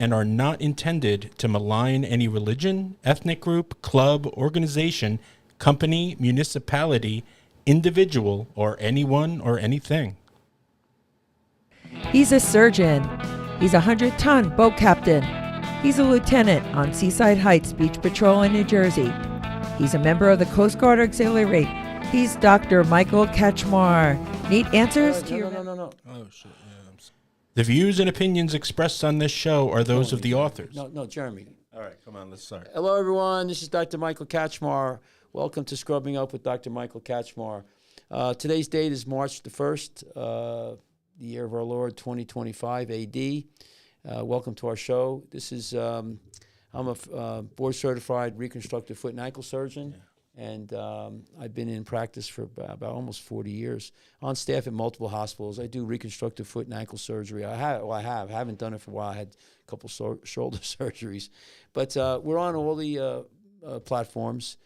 and are not intended to malign any religion, ethnic group, club, organization, company, municipality, individual, or anyone or anything. He's a surgeon. He's a 100-ton boat captain. He's a lieutenant on Seaside Heights Beach Patrol in New Jersey. He's a member of the Coast Guard Auxiliary. He's Dr. Michael Kachmar. Need answers to your... No. Oh, shit. Yeah, the views and opinions expressed on this show are those of the authors. No, Jeremy. All right, come on, let's start. Hello, everyone. This is Dr. Michael Kachmar. Welcome to Scrubbing Up with Dr. Michael Kachmar. Today's date is March the 1st, the year of our Lord, 2025 AD. Welcome to our show. This is, I'm a board-certified reconstructive foot and ankle surgeon. Yeah. And I've been in practice for about almost 40 years, on staff at multiple hospitals. I do reconstructive foot and ankle surgery. I haven't done it for a while. I had a couple shoulder surgeries. But we're on all the platforms.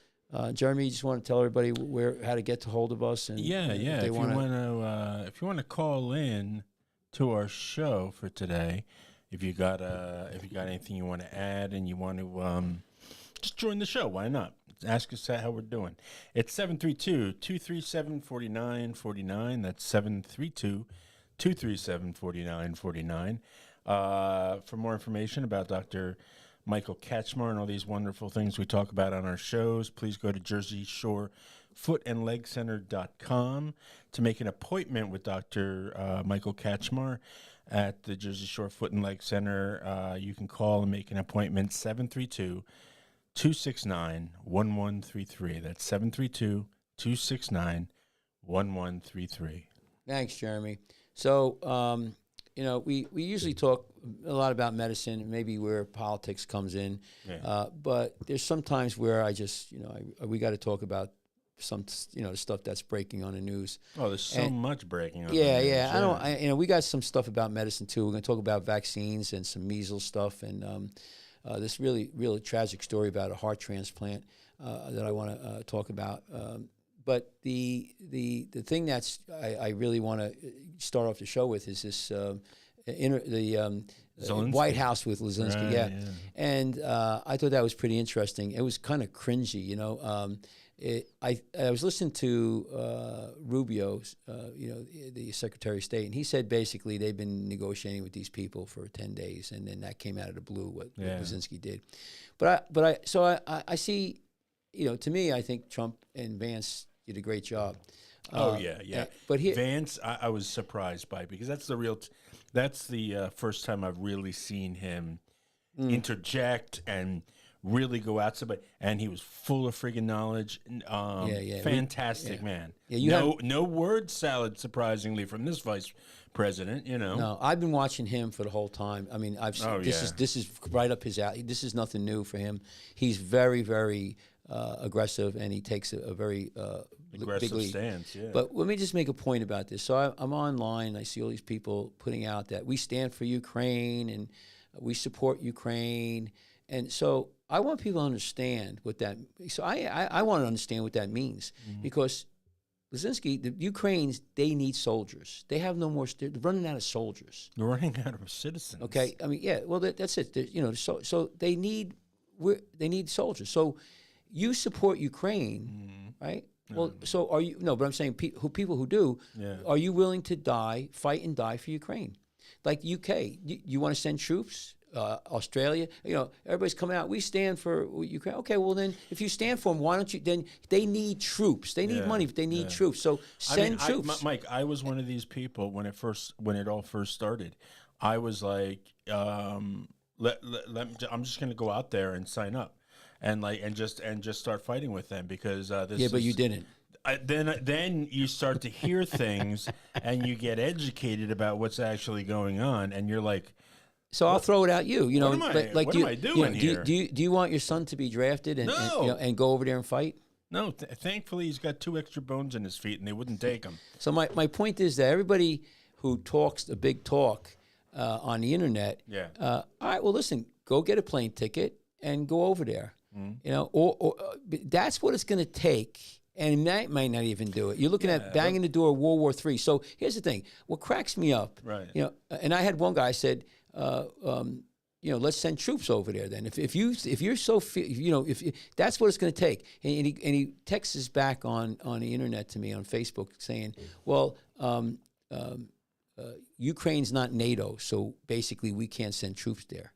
Jeremy, you just want to tell everybody how to get a hold of us? And yeah. If you want to call in to our show for today, if you got anything you want to add and you want to just join the show, why not? Ask us how we're doing. It's 732-237-4949. That's 732-237-4949. For more information about Dr. Michael Kachmar and all these wonderful things we talk about on our shows, please go to Jersey Shore footandlegcenter.com to make an appointment with Dr. Michael Kachmar at the Jersey Shore Foot and Leg Center. You can call and make an appointment, 732-269-1133. That's 732-269-1133. Thanks, Jeremy. So, we usually talk a lot about medicine, maybe where politics comes in. Yeah. But there's some times where we got to talk about some, the stuff that's breaking on the news. Oh, there's so much breaking on the news. Yeah. We got some stuff about medicine, too. We're going to talk about vaccines and some measles stuff and this really tragic story about a heart transplant that I want to talk about. But the thing that's I really want to start off the show with is this White House with Zelensky. Right, yeah. And I thought that was pretty interesting. It was kind of cringy, I was listening to Rubio, the Secretary of State, and he said basically they've been negotiating with these people for 10 days, and then that came out of the blue what Brzezinski did. But I see, to me, I think Trump and Vance did a great job. Yeah. But Vance, I was surprised by, because that's the first time I've really seen him interject and really go out somebody, and he was full of friggin' knowledge. Fantastic man. Yeah, no word salad, surprisingly, from this vice president. No, I've been watching him for the whole time. I mean, this is right up his alley. This is nothing new for him. He's very, very aggressive, and he takes a very aggressive big lead. Stance. Yeah. But let me just make a point about this. So I'm online. I see all these people putting out that we stand for Ukraine and we support Ukraine, and so I want people to understand what that. So I want to understand what that means, because Zelensky, the Ukrainians, they need soldiers. They have no more. They're running out of soldiers. They're running out of citizens. Okay, I mean, yeah. Well, that's it. So they need soldiers. So you support Ukraine, right? Well, so are you? No, but I'm saying people who do. Yeah. Are you willing to fight and die for Ukraine? Like the UK, you want to send troops? Australia, everybody's coming out. We stand for Ukraine. Okay, well then, if you stand for them, why don't you? Then they need troops. They need money, but they need troops. So send troops. Mike, I was one of these people when it all first started. I was like, I'm just going to go out there and sign up, and just start fighting with them, because this. Yeah, but you didn't. Then you start to hear things, and you get educated about what's actually going on, and you're like. So I'll throw it at you. What am I doing here? Do you want your son to be drafted and go over there and fight? No. Thankfully, he's got 2 extra bones in his feet, and they wouldn't take him. So my point is that everybody who talks the big talk on the internet, all right, well, listen, go get a plane ticket and go over there. Or that's what it's going to take. And that might not even do it. You're looking at banging the door of World War III. So here's the thing. What cracks me up, right? And I had one guy said, let's send troops over there. Then, if you're so, if that's what it's going to take. And he texts back on the internet to me on Facebook saying, well, Ukraine's not NATO, so basically we can't send troops there.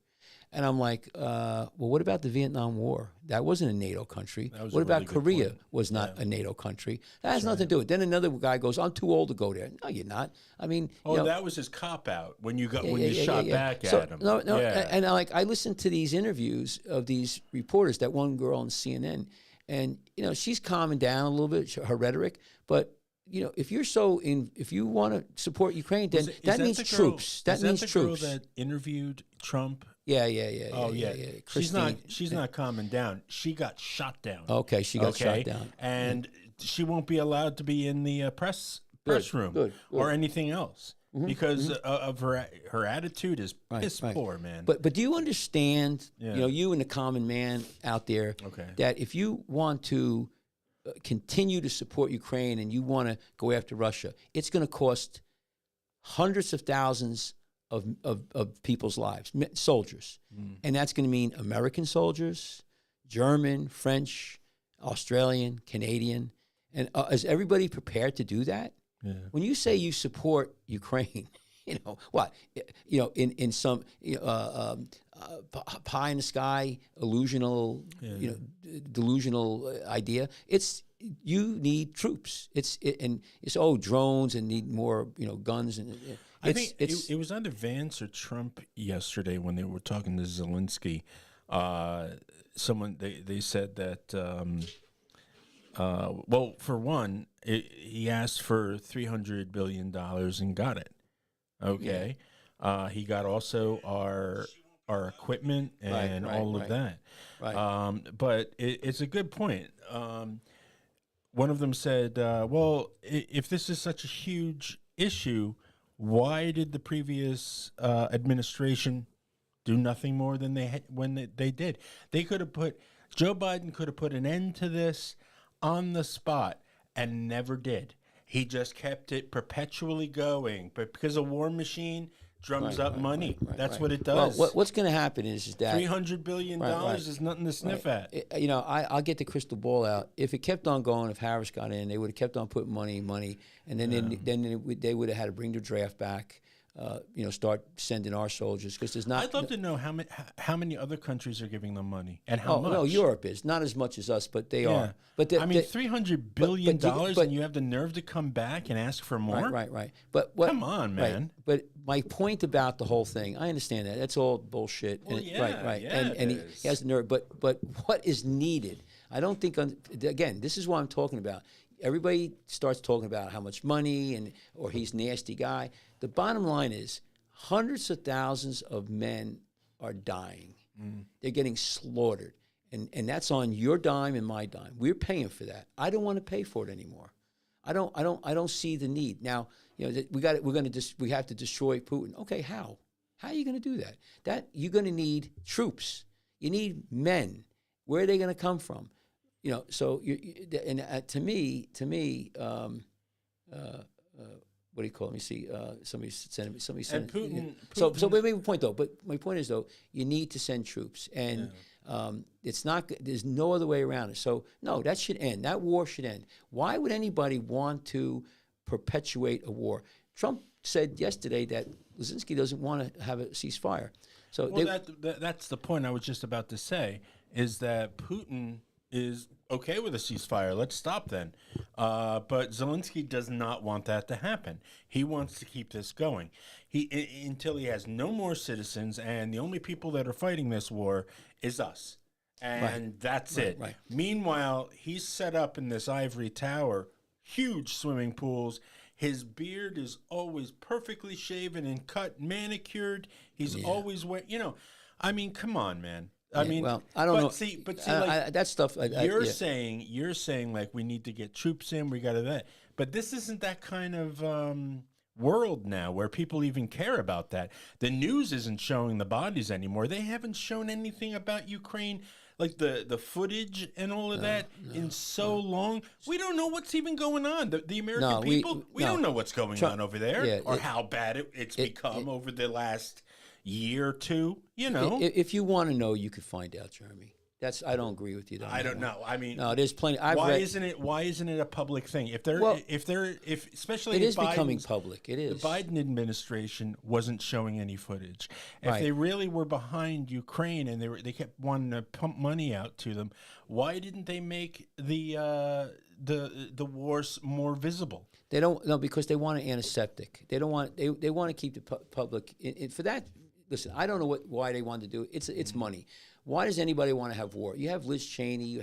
And I'm like, well, what about the Vietnam War? That wasn't a NATO country. What about Korea? Was not a NATO country. That has nothing to do with it. Then another guy goes, I'm too old to go there. No, you're not. I mean, that was his cop out when you shot back at him. No, and I listened to these interviews of these reporters. That one girl on CNN, and she's calming down a little bit, her rhetoric, but. If you want to support Ukraine, then that means troops. That means troops. Girl that interviewed Trump. Yeah. Oh yeah. She's not calming down. She got shot down. Okay, she got shot down, and she won't be allowed to be in the press room or anything else because of her attitude is piss poor, man. But do you understand? You and the common man out there, that if you want to continue to support Ukraine and you want to go after Russia, it's going to cost hundreds of thousands of people's lives, soldiers. And that's going to mean American soldiers, German, French, Australian, Canadian. And is everybody prepared to do that? Yeah. When you say you support Ukraine, what? In some pie in the sky, illusional, delusional idea. You need troops. It's drones and need more guns and. I think it was either Vance or Trump yesterday when they were talking to Zelensky. They said that. Well, for one, he asked for $300 billion and got it. Okay, he got also our equipment and all of that. Right. But it's a good point. One of them said, "Well, if this is such a huge issue, why did the previous administration do nothing more than they did? They could have Joe Biden could have put an end to this on the spot and never did. He just kept it perpetually going. But because a war machine drums up money, that's what it does. Well, what's going to happen is that $300 billion is nothing to sniff at. I'll get the crystal ball out. If it kept on going, if Harris got in, they would have kept on putting money, and then they would have had to bring the draft back. Start sending our soldiers because there's not. I'd love to know how many other countries are giving them money and how much. No, Europe is not as much as us, but they are. But $300 billion, and you have the nerve to come back and ask for more. Right. But come on, man. But my point about the whole thing, I understand that that's all bullshit. Well, right. And he has the nerve. But what is needed? I don't think. Again, this is what I'm talking about. Everybody starts talking about how much money or he's a nasty guy. The bottom line is hundreds of thousands of men are dying. They're getting slaughtered. And that's on your dime and my dime. We're paying for that. I don't want to pay for it anymore. I don't see the need. Now, we have to destroy Putin. Okay, how? How are you going to do that? That you're going to need troops. You need men. Where are they going to come from? So to me, what do you call it? Let me see. Somebody sent me. Putin. So maybe my point though. But my point is though, you need to send troops, and it's not. There's no other way around it. So no, that should end. That war should end. Why would anybody want to perpetuate a war? Trump said yesterday that Zelensky doesn't want to have a ceasefire. So that's the point I was just about to say. Is that Putin is okay with a ceasefire. Let's stop then. But Zelensky does not want that to happen. He wants to keep this going. Until he has no more citizens, and the only people that are fighting this war is us. And that's it. Right. Meanwhile, he's set up in this ivory tower, huge swimming pools. His beard is always perfectly shaven and cut, manicured. He's always wearing, I mean, come on, man. I don't know. But see, like that stuff. You're saying like we need to get troops in. We got to that. But this isn't that kind of world now where people even care about that. The news isn't showing the bodies anymore. They haven't shown anything about Ukraine, like the footage and all of that in so long. We don't know what's even going on. The American people, we don't know what's going on over there or how bad it's become over the last year or two, you know. If you want to know, you could find out, Jeremy. I don't agree with you. I don't know. I mean, no, there's plenty. Why isn't it a public thing? If especially it is becoming public. It is. The Biden administration wasn't showing any footage. If they really were behind Ukraine and they kept wanting to pump money out to them, why didn't they make the wars more visible? They don't. No, because they want an antiseptic. They don't want. They want to keep the public. For that, listen. I don't know why they want to do it. It's money. Why does anybody want to have war? You have Liz Cheney.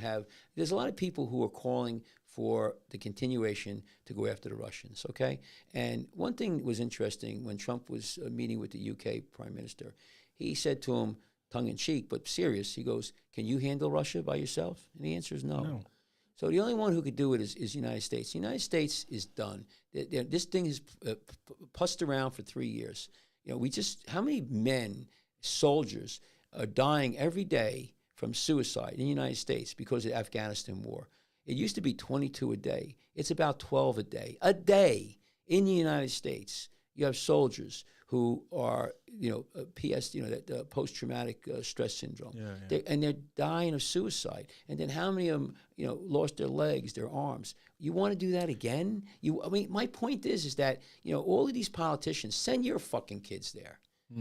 There's a lot of people who are calling for the continuation to go after the Russians, okay? And one thing was interesting when Trump was meeting with the UK Prime Minister, he said to him, tongue-in-cheek, but serious, he goes, can you handle Russia by yourself? And the answer is no. So the only one who could do it is the United States. The United States is done. This thing has pussed around for 3 years. You know, how many men, soldiers, are dying every day from suicide in the United States because of the Afghanistan war. It used to be 22 a day. It's about 12 a day. A day in the United States, you have soldiers who are, that post-traumatic stress syndrome. And they're dying of suicide. And then how many of them, lost their legs, their arms? You want to do that again? My point is that, all of these politicians, send your fucking kids there.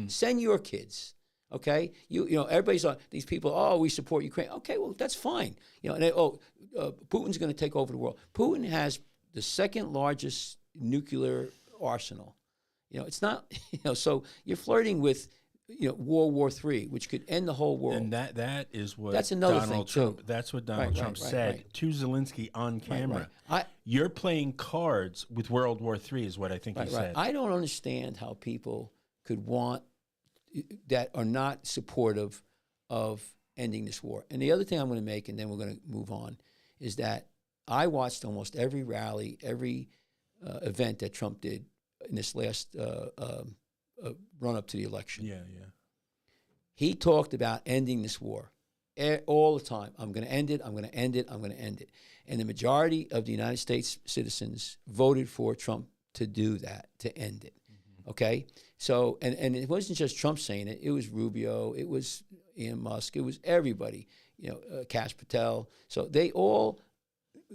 Send your kids. Okay, everybody's on these people. Oh, we support Ukraine. Okay, well, that's fine. Putin's going to take over the world. Putin has the second largest nuclear arsenal. It's not. So you're flirting with, World War III, which could end the whole world. And that is what that's another Donald thing Trump. too. That's what Donald Trump said to Zelensky on camera. Right. You're playing cards with World War III, is what I think he said. I don't understand how people could want that are not supportive of ending this war. And the other thing I'm going to make, and then we're going to move on, is that I watched almost every rally, every event that Trump did in this last run-up to the election. Yeah. He talked about ending this war all the time. I'm going to end it, I'm going to end it, I'm going to end it. And the majority of the United States citizens voted for Trump to do that, to end it. Okay, so and it wasn't just Trump saying it. It was Rubio. It was Elon Musk. It was everybody. Kash Patel. So they all,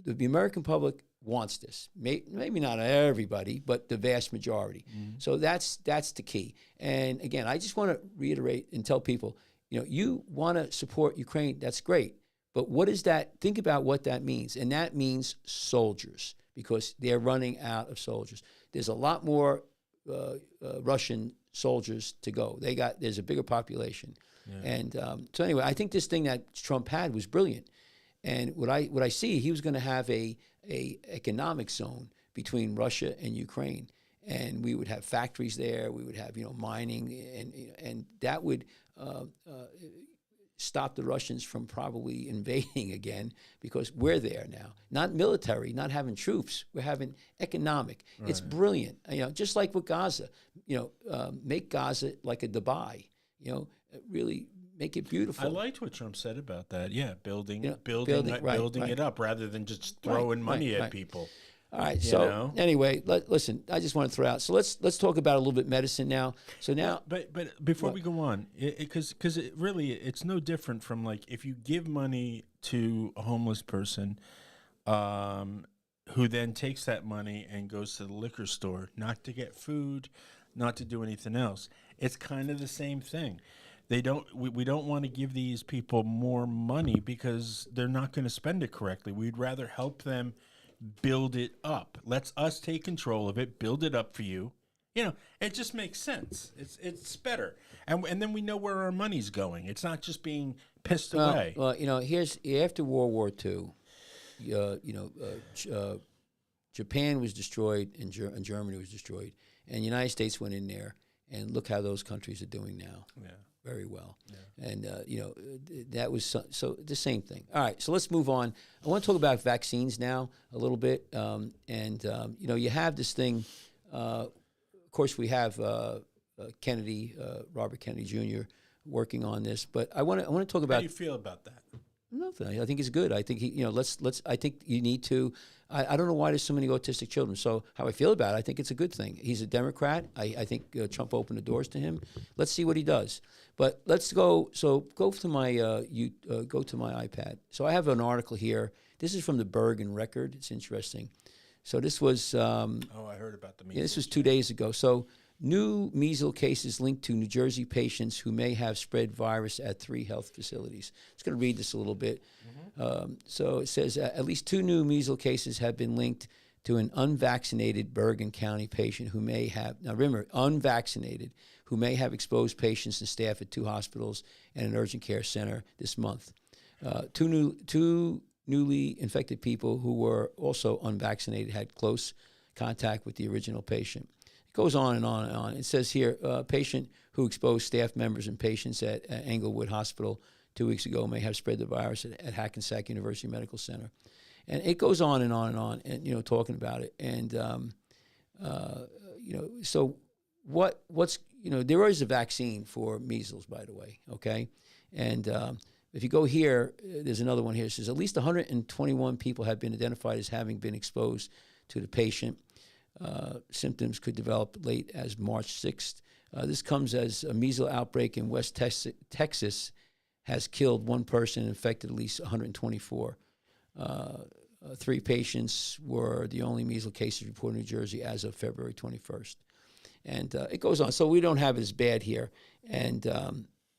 the American public wants this. Maybe not everybody, but the vast majority. So that's the key. And again, I just want to reiterate and tell people, you want to support Ukraine. That's great. But what is that? Think about what that means, and that means soldiers, because they're running out of soldiers. There's a lot more Russian soldiers to go. There's a bigger population, and so anyway, I think this thing that Trump had was brilliant. And what I see, he was going to have a economic zone between Russia and Ukraine, and we would have factories there. We would have mining, and that would stop the Russians from probably invading again, because we're there now. Not military, not having troops. We're having economic. Right. It's brilliant. Just like with Gaza. Make Gaza like a Dubai. Really make it beautiful. I liked what Trump said about that. Yeah, building it up rather than just throwing money at people. All right. So anyway, listen. I just want to throw out. So let's talk about a little bit medicine now. So now, but before we go on, because it's no different from like if you give money to a homeless person, who then takes that money and goes to the liquor store, not to get food, not to do anything else. It's kind of the same thing. We don't want to give these people more money because they're not going to spend it correctly. We'd rather help them build it up. Let's us take control of it, build it up for you. It just makes sense. It's better. And then we know where our money's going. It's not just being pissed away. Well, here's after World War II, Japan was destroyed and Germany was destroyed, and the United States went in there, and look how those countries are doing now. Yeah. Very well. Yeah. And, that was so the same thing. All right, so let's move on. I want to talk about vaccines now a little bit. You have this thing. Of course, we have Kennedy, Robert Kennedy Jr., working on this. But I want to talk about. How do you feel about that? Nothing. I think it's good. I think let's. I think you need to. I don't know why there's so many autistic children. So how I feel about it, I think it's a good thing. He's a Democrat. I think Trump opened the doors to him. Let's see what he does. But let's go. So go to my go to my iPad. So I have an article here. This is from the Bergen Record. It's interesting. So this was. I heard about the measles. Yeah, this was 2 days ago. So new measles cases linked to New Jersey patients who may have spread virus at 3 health facilities. I'm just going to read this a little bit. So it says at least 2 new measles cases have been linked to an unvaccinated Bergen County patient who may have, now remember, unvaccinated, who may have exposed patients and staff at 2 hospitals and an urgent care center this month. Two newly infected people who were also unvaccinated had close contact with the original patient. It goes on and on and on. It says here, a patient who exposed staff members and patients at Englewood Hospital 2 weeks ago may have spread the virus at Hackensack University Medical Center. And it goes on and on and on, and talking about it. And so what's there is a vaccine for measles, by the way, okay? And if you go here, there's another one here. It says at least 121 people have been identified as having been exposed to the patient. Symptoms could develop late as March 6th. This comes as a measles outbreak in West Texas has killed 1 person and infected at least 124. 3 patients were the only measles cases reported in New Jersey as of February 21st. And it goes on. So we don't have it as bad here. And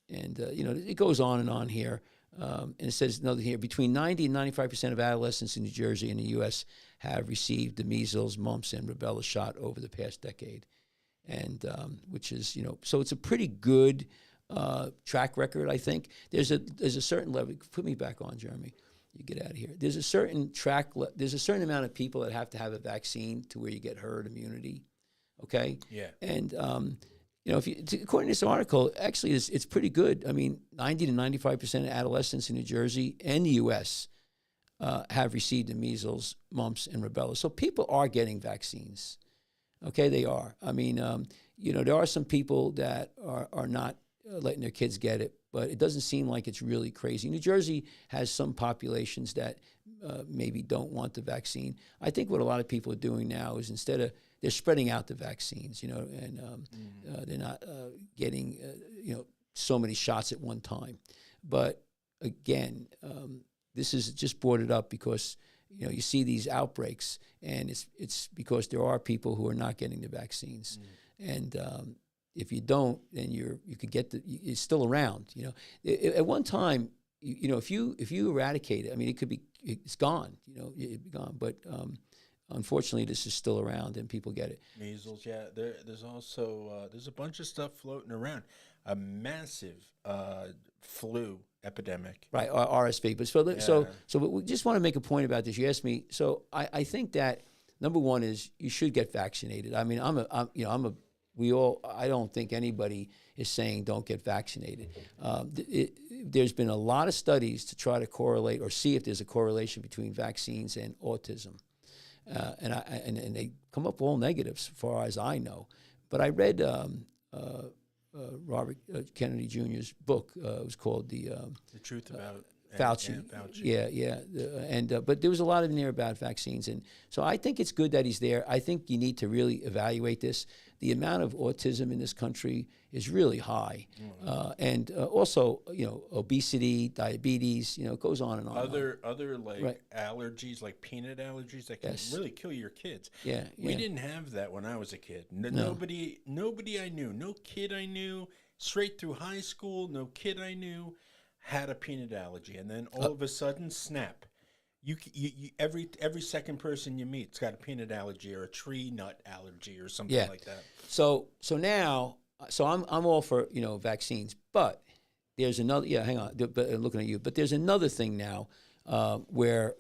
it goes on and on here. And it says another here, between 90 and 95% of adolescents in New Jersey and the U.S. have received the measles, mumps, and rubella shot over the past decade. And which is, so it's a pretty good track record, I think. There's a certain level. Put me back on, Jeremy. You get out of here. There's a certain there's a certain amount of people that have to have a vaccine to where you get herd immunity. Okay? Yeah. And according to this article, actually, it's pretty good. I mean, 90 to 95% of adolescents in New Jersey and the U.S. Have received the measles, mumps, and rubella. So people are getting vaccines. Okay, they are. I mean, there are some people that are not letting their kids get it, but it doesn't seem like it's really crazy. New Jersey has some populations that maybe don't want the vaccine. I think what a lot of people are doing now is they're spreading out the vaccines, and they're not getting, so many shots at one time. But again, this is just brought it up because, you see these outbreaks, and it's because there are people who are not getting the vaccines. And if you don't, then you could get it's still around. At one time, if you eradicate it, I mean, it's gone. It'd be gone. But unfortunately, this is still around, and people get it. Measles, yeah. There's also there's a bunch of stuff floating around. A massive flu epidemic, right? RSV. But so we just want to make a point about this. You asked me, so I think that number one is you should get vaccinated. I mean, I don't think anybody is saying don't get vaccinated. There's been a lot of studies to try to correlate or see if there's a correlation between vaccines and autism, and they come up all negatives, as far as I know. But I read Robert Kennedy Jr.'s book. It was called The Truth About Fauci. Fauci. Yeah. But there was a lot in there about vaccines. And so I think it's good that he's there. I think you need to really evaluate this. The amount of autism in this country is really high. And also, obesity, diabetes, it goes on and on. Other allergies, like peanut allergies that can really kill your kids. Yeah. We didn't have that when I was a kid. Nobody I knew, no kid I knew, straight through high school, no kid I knew had a peanut allergy. And then all of a sudden, snap. You every second person you meet's got a peanut allergy or a tree nut allergy or something like that. So now I'm all for vaccines, but there's another hang on, but looking at you, but there's another thing now where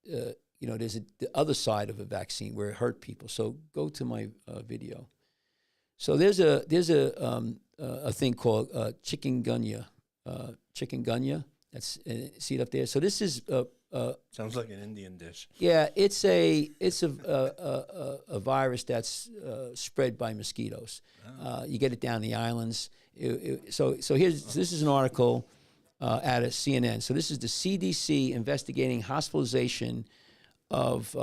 there's the other side of a vaccine where it hurt people. So go to my video. So there's a thing called chikungunya. Chikungunya. That's see it up there. So this is sounds like an Indian dish. Yeah, it's a virus that's spread by mosquitoes. You get it down the islands. So this is an article. out of CNN. So this is the CDC investigating hospitalization of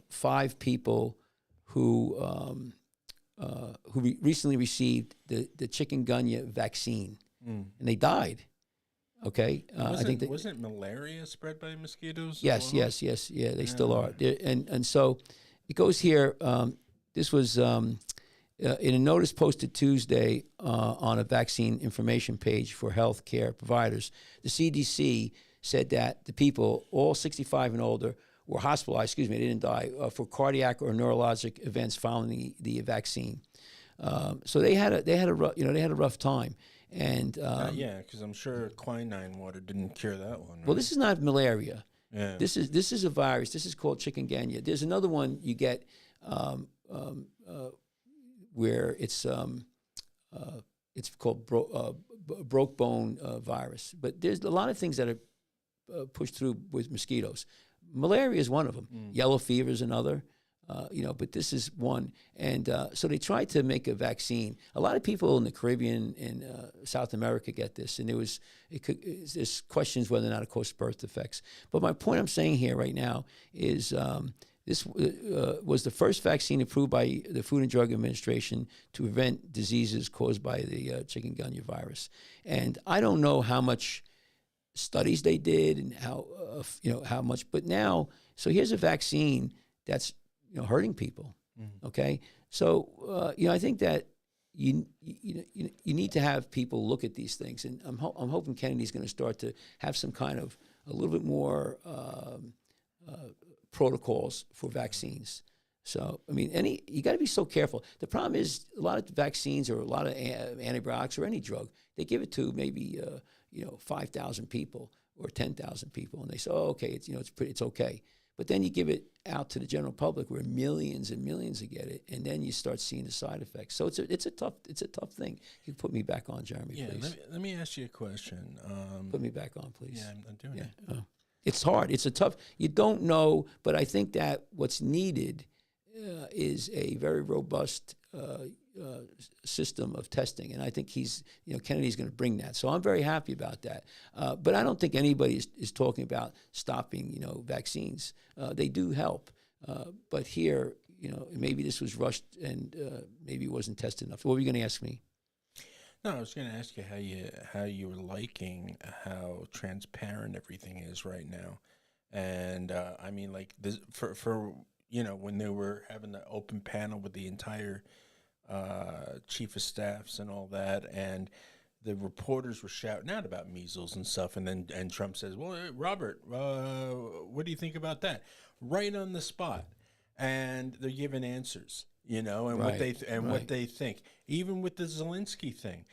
5 people who recently received the chikungunya vaccine, and they died. Okay, I think wasn't malaria spread by mosquitoes? Yes, yeah, they still are. And so it goes here. This was in a notice posted Tuesday on a vaccine information page for healthcare providers. The CDC said that the people, all 65 and older, were hospitalized. They didn't die for cardiac or neurologic events following the vaccine. So they had a rough time. And because I'm sure quinine water didn't cure that one. Right? Well, this is not malaria. Yeah. This is a virus. This is called chikungunya. There's another one you get where it's called broke bone virus. But there's a lot of things that are pushed through with mosquitoes. Malaria is one of them. Yellow fever is another. But this is one. And so they tried to make a vaccine. A lot of people in the Caribbean and South America get this, and there's questions whether or not it causes birth defects. But my point I'm saying here right now is this was the first vaccine approved by the Food and Drug Administration to prevent diseases caused by the chikungunya virus. And I don't know how much studies they did and how much, but now, so here's a vaccine that's hurting people. Okay, so I think that you need to have people look at these things, and I'm hoping Kennedy's going to start to have some kind of a little bit more protocols for vaccines. So you got to be so careful. The problem is a lot of vaccines or a lot of antibiotics or any drug, they give it to maybe 5,000 people or 10,000 people, and they say, oh, okay, it's okay. But then you give it out to the general public where millions and millions get it, and then you start seeing the side effects. So it's a tough thing. You can put me back on, Jeremy, please. Let me ask you a question. Put me back on, please. Yeah, I'm doing it. It's hard. It's a tough. You don't know, but I think that what's needed is a very robust system of testing, and I think Kennedy's going to bring that. So I'm very happy about that. But I don't think anybody is talking about stopping, vaccines. They do help, but here, maybe this was rushed and maybe it wasn't tested enough. What were you going to ask me? No, I was going to ask you how you were liking how transparent everything is right now, and like this for when they were having the open panel with the entire chief of staffs and all that, and the reporters were shouting out about measles and stuff, and Trump says, "Well, Robert, what do you think about that?" Right on the spot, and they're giving answers, and right, what they think. Even with the Zelensky thing,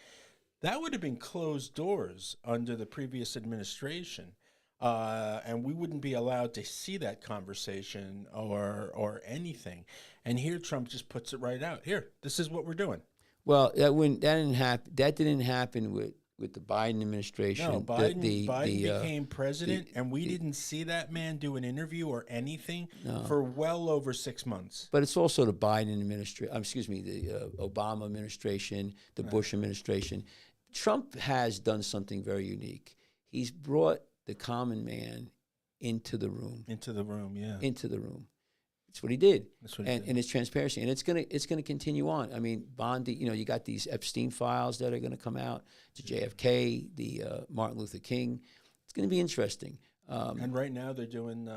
that would have been closed doors under the previous administration. And we wouldn't be allowed to see that conversation or anything. And here Trump just puts it right out. Here, this is what we're doing. Well, that didn't happen with the Biden administration. No, Biden became president, and we didn't see that man do an interview or anything for well over 6 months. But it's also the Biden administration. The Obama administration, the Bush administration. Trump has done something very unique. He's brought the common man into the room. Into the room. That's what he did. And it's transparency, and it's gonna continue on. Bondi. You got these Epstein files that are gonna come out. To JFK, the Martin Luther King. It's gonna be interesting. And right now they're doing.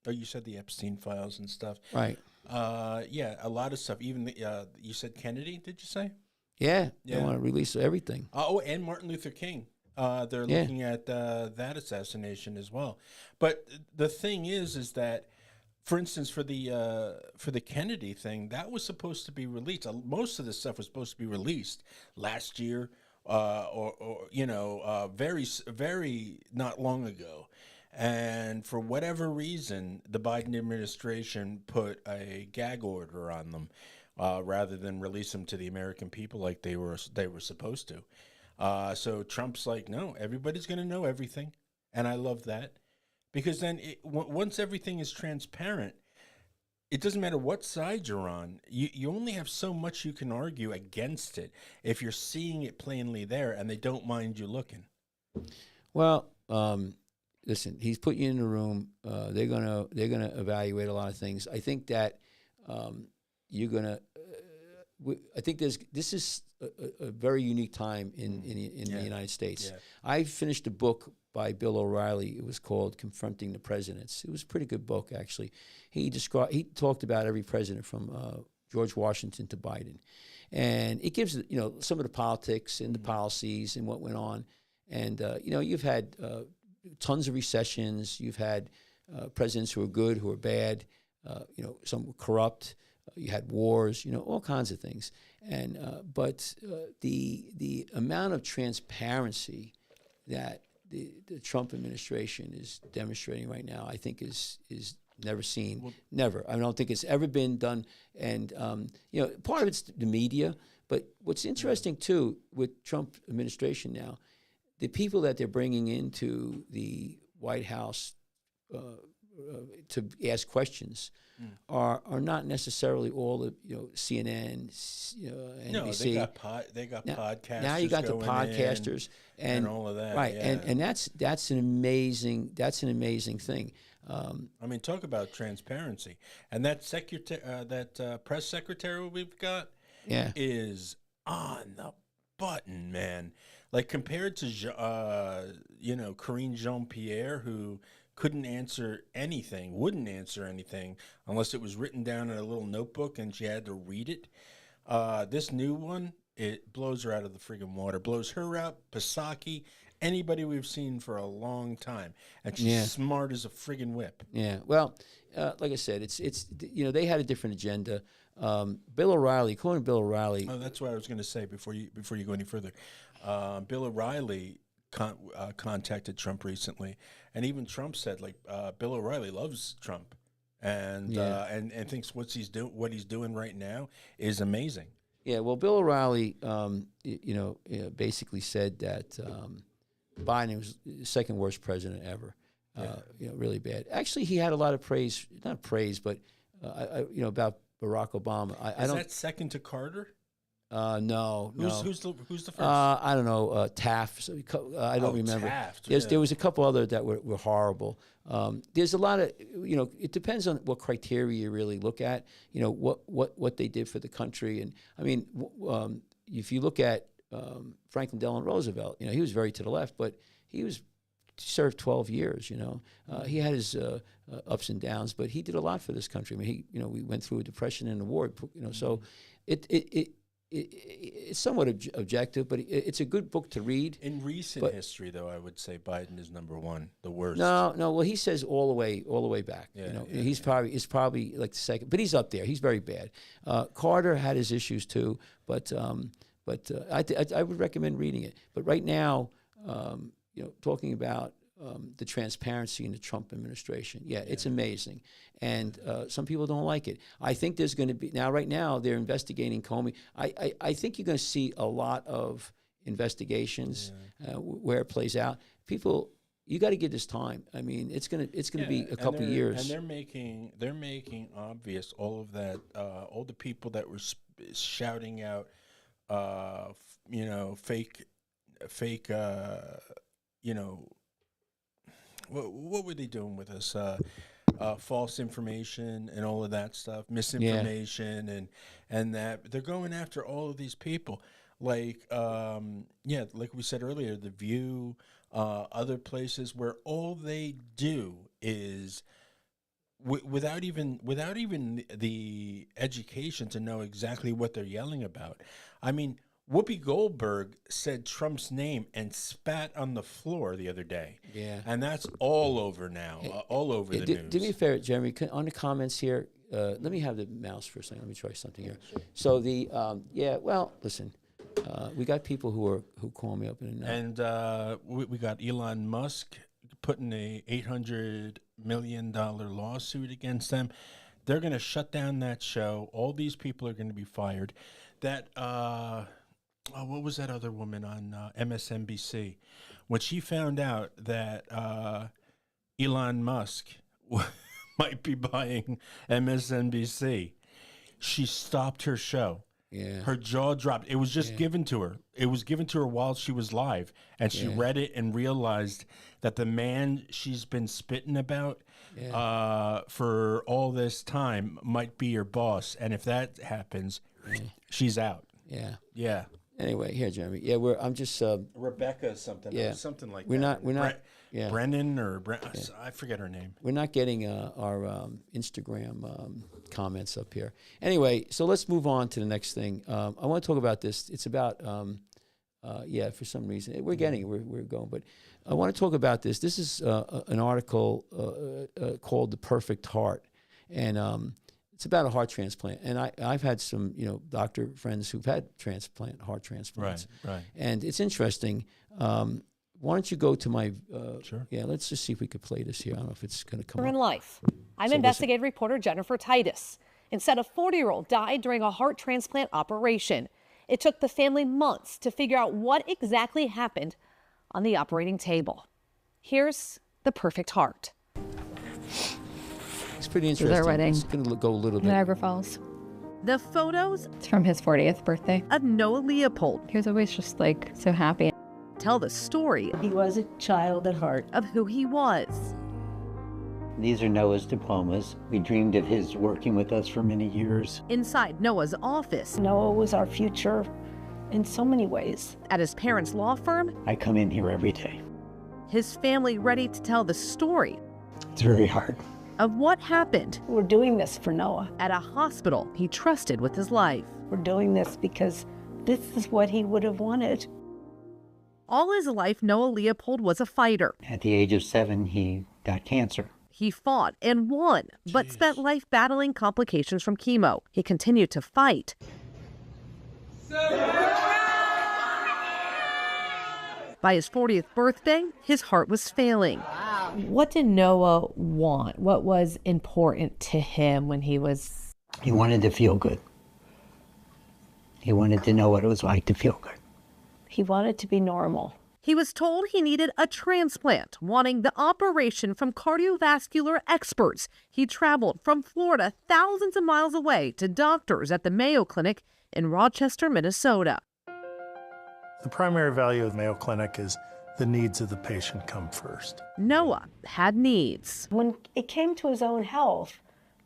You said the Epstein files and stuff. Right. A lot of stuff. Even you said Kennedy. Did you say? Yeah. They want to release everything. Oh, and Martin Luther King. They're looking at that assassination as well. But the thing is that, for instance, for the Kennedy thing, that was supposed to be released. Most of this stuff was supposed to be released last year, very, very not long ago. And for whatever reason, the Biden administration put a gag order on them rather than release them to the American people like they were supposed to. So Trump's like, no, everybody's going to know everything. And I love that, because then once everything is transparent, it doesn't matter what side you're on. You only have so much you can argue against it if you're seeing it plainly there and they don't mind you looking. Well, listen, he's put you in the room. They're gonna evaluate a lot of things. I think that you're gonna. I think this is a very unique time in the United States. Yeah. I finished a book by Bill O'Reilly. It was called "Confronting the Presidents." It was a pretty good book, actually. He talked about every president from George Washington to Biden, and it gives some of the politics and the policies and what went on. And you've had tons of recessions. You've had presidents who are good, who are bad. Some were corrupt. You had wars. All kinds of things. And but the amount of transparency that the Trump administration is demonstrating right now, I think is never seen. Well, never. I don't think it's ever been done. And part of it's the media. But what's interesting too with Trump administration now, the people that they're bringing into the White House to ask questions are not necessarily all the CNN, NBC. No, they got podcasters. Now you got the podcasters and all of that, right? Yeah. And that's an amazing thing. I mean, talk about transparency. And that press secretary we've got is on the button, man. Like compared to Karine Jean-Pierre, who wouldn't answer anything unless it was written down in a little notebook and she had to read it. This new one, it blows her out of the friggin' water. Blows her out, Psaki, anybody we've seen for a long time. And she's smart as a friggin' whip. Yeah, well, like I said, it's they had a different agenda. Bill O'Reilly, according to Bill O'Reilly. Oh, that's what I was going to say before you go any further. Bill O'Reilly contacted Trump recently, and even Trump said, Bill O'Reilly loves Trump, and thinks what he's doing right now is amazing. Yeah, well, Bill O'Reilly, basically said that Biden was the second worst president ever. Really bad. Actually, he had a lot of praise, not praise, but about Barack Obama. Is that second to Carter? No. Who's the first? I don't know. Taft. I don't remember. Taft. There was a couple other that were horrible. There's a lot of it depends on what criteria you really look at. What they did for the country, and I mean, if you look at Franklin Delano Roosevelt, he was very to the left, but he served 12 years. He had his ups and downs, but he did a lot for this country. I mean, we went through a depression and a war. So it's somewhat objective, but it's a good book to read. In recent history, though, I would say Biden is number one, the worst. No. Well, he says all the way back. He's probably like the second, but he's up there. He's very bad. Carter had his issues too, but I would recommend reading it. But right now, talking about the transparency in the Trump administration, it's amazing, and some people don't like it. I think there's going to be right now they're investigating Comey. I think you're going to see a lot of investigations where it plays out. People, you got to give this time. I mean, it's gonna be a couple of years. And they're making obvious all of that. All the people that were shouting out, fake. What were they doing with us? False information and all of that stuff, misinformation and that they're going after all of these people. Like we said earlier, The View, other places where all they do is without even the education to know exactly what they're yelling about. I mean, Whoopi Goldberg said Trump's name and spat on the floor the other day. Yeah. And that's all over now, all over the news. Do me a favor, Jeremy, on the comments here, let me have the mouse for a second. Let me try something here. So listen, we got people who call me up and we got Elon Musk putting a $800 million lawsuit against them. They're going to shut down that show. All these people are going to be fired. That... what was that other woman on MSNBC? When she found out that Elon Musk might be buying MSNBC, she stopped her show. Yeah. Her jaw dropped. It was just given to her. It was given to her while she was live. And she read it and realized that the man she's been spitting about for all this time might be her boss. And if that happens, she's out. Yeah. Yeah. Anyway, here, Jeremy. Yeah, I'm just Rebecca something. Yeah. Something like we're that. We're not. Brennan or I forget her name. We're not getting our Instagram comments up here. Anyway, so let's move on to the next thing. I want to talk about this. It's about for some reason we're getting it. We're going, but I want to talk about this. This is an article called "The Perfect Heart," and it's about a heart transplant. And I've had some doctor friends who've had heart transplants. Right. And it's interesting. Why don't you go to my... Sure. Yeah, let's just see if we could play this here. I don't know if it's going to come In up. life. I'm investigative reporter Jennifer Titus. Instead, a 40-year-old died during a heart transplant operation. It took the family months to figure out what exactly happened on the operating table. Here's the perfect heart. It's pretty interesting. Their wedding. It's going to go a little bit. Niagara Falls. The photos It's from his 40th birthday. of Noah Leopold He was always just like so happy. tell the story He was a child at heart. of who he was. These are Noah's diplomas. We dreamed of his working with us for many years. Inside Noah's office, Noah was our future in so many ways. at his parents' law firm, I come in here every day. his family ready to tell the story It's very hard. of what happened We're doing this for Noah. at a hospital he trusted with his life. We're doing this because this is what he would have wanted. All his life, Noah Leopold was a fighter. At the age of 7, he got cancer. He fought and won, but spent life battling complications from chemo. He continued to fight. By his 40th birthday, his heart was failing. What did Noah want? What was important to him when he was... He wanted to feel good. He wanted to know what it was like to feel good. He wanted to be normal. He was told he needed a transplant, wanting the operation from cardiovascular experts. He traveled from Florida thousands of miles away to doctors at the Mayo Clinic in Rochester, Minnesota. The primary value of the Mayo Clinic is the needs of the patient come first. Noah had needs. When it came to his own health,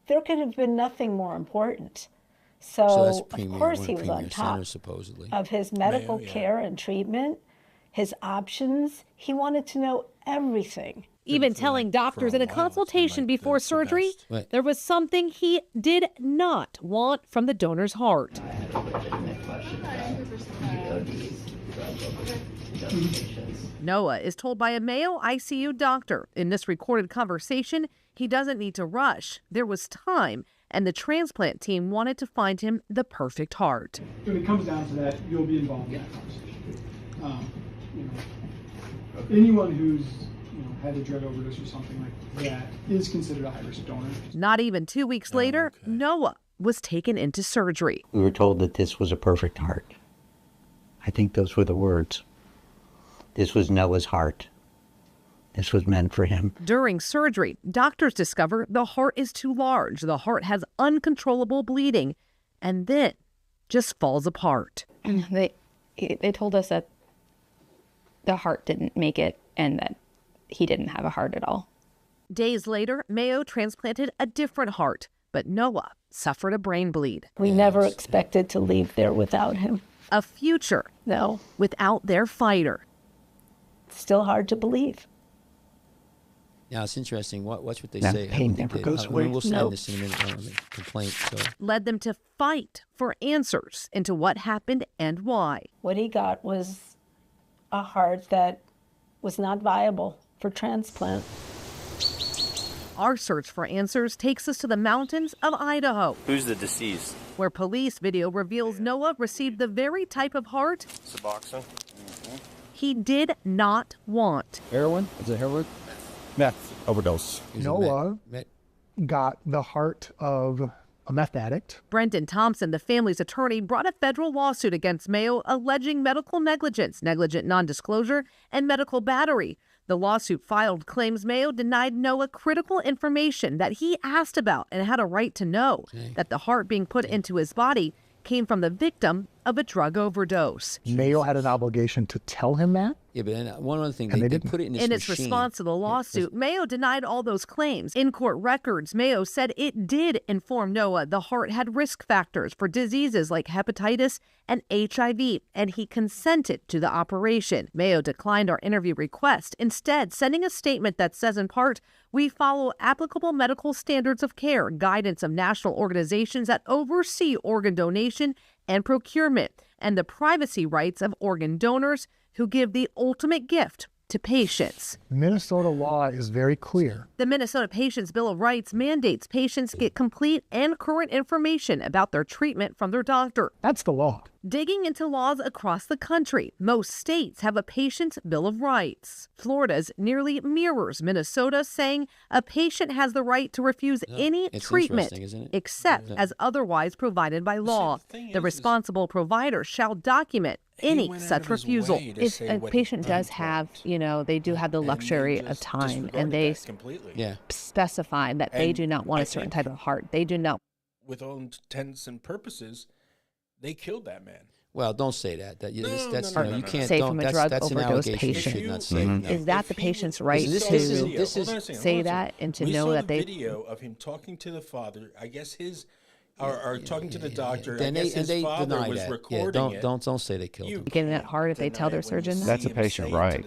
there could have been nothing more important. So that's So, premier, of course, one he of was the on premier top centers, supposedly. of his medical Mayo, yeah. care and treatment, his options. He wanted to know everything. Even telling doctors in a consultation before surgery, Right. there was something he did not want from the donor's heart. Noah is told by a Mayo ICU doctor in this recorded conversation he doesn't need to rush. There was time, and the transplant team wanted to find him the perfect heart. When it comes down to that, you'll be involved in that conversation. Anyone who's had a drug overdose or something like that is considered a high-risk donor. Not even 2 weeks later, Noah was taken into surgery. We were told that this was a perfect heart. I think those were the words. This was Noah's heart. This was meant for him. During surgery, doctors discover the heart is too large. The heart has uncontrollable bleeding, and then just falls apart. They told us that the heart didn't make it and that he didn't have a heart at all. Days later, Mayo transplanted a different heart, but Noah suffered a brain bleed. We never expected to leave there without him. A future No, without their fighter. it's still hard to believe. Now, it's interesting. Watch what they That say. pain What they never did. goes away. We'll stand Nope. this in a minute on the complaint. So. Led them to fight for answers into what happened and why. What he got was a heart that was not viable for transplant. Our search for answers takes us to the mountains of Idaho, Who's the deceased? where police video reveals Noah received the very type of heart Suboxone? he did not want. Heroin? Is it heroin? Meth overdose. Noah got the heart of a meth addict. Brendan Thompson, the family's attorney, brought a federal lawsuit against Mayo alleging medical negligence, negligent non-disclosure, and medical battery. The lawsuit filed claims Mayo denied Noah critical information that he asked about and had a right to know, that the heart being put into his body came from the victim of a drug overdose. Mayo had an obligation to tell him that. Yeah, but then one other thing, And they put it in this In machine. its response to the lawsuit, Mayo denied all those claims. In court records, Mayo said it did inform Noah the heart had risk factors for diseases like hepatitis and HIV, and he consented to the operation. Mayo declined our interview request, instead sending a statement that says in part, "We follow applicable medical standards of care, guidance of national organizations that oversee organ donation and procurement, and the privacy rights of organ donors who give the ultimate gift to patients." Minnesota law is very clear. The Minnesota Patients' Bill of Rights mandates patients get complete and current information about their treatment from their doctor. That's the law. Digging into laws across the country, most states have a patient's Bill of Rights. Florida's nearly mirrors Minnesota, saying a patient has the right to refuse any treatment except as otherwise provided by law. The responsible provider shall document any such refusal. If a patient does have, they do have the luxury of time, and they specify that they do not want a certain type of heart. They do not. With all intents and purposes, they killed that man. Well, don't say that. You can't. Say from a drug that's overdose an patient. You should not say that. Is that the patient's right to say that and to know that they? We saw the video of him talking to the father. I guess his. Or talking to the doctor. Then I guess his father deny was that. recording it. Don't say they killed him. Getting that hard if they tell their surgeon. That's a patient right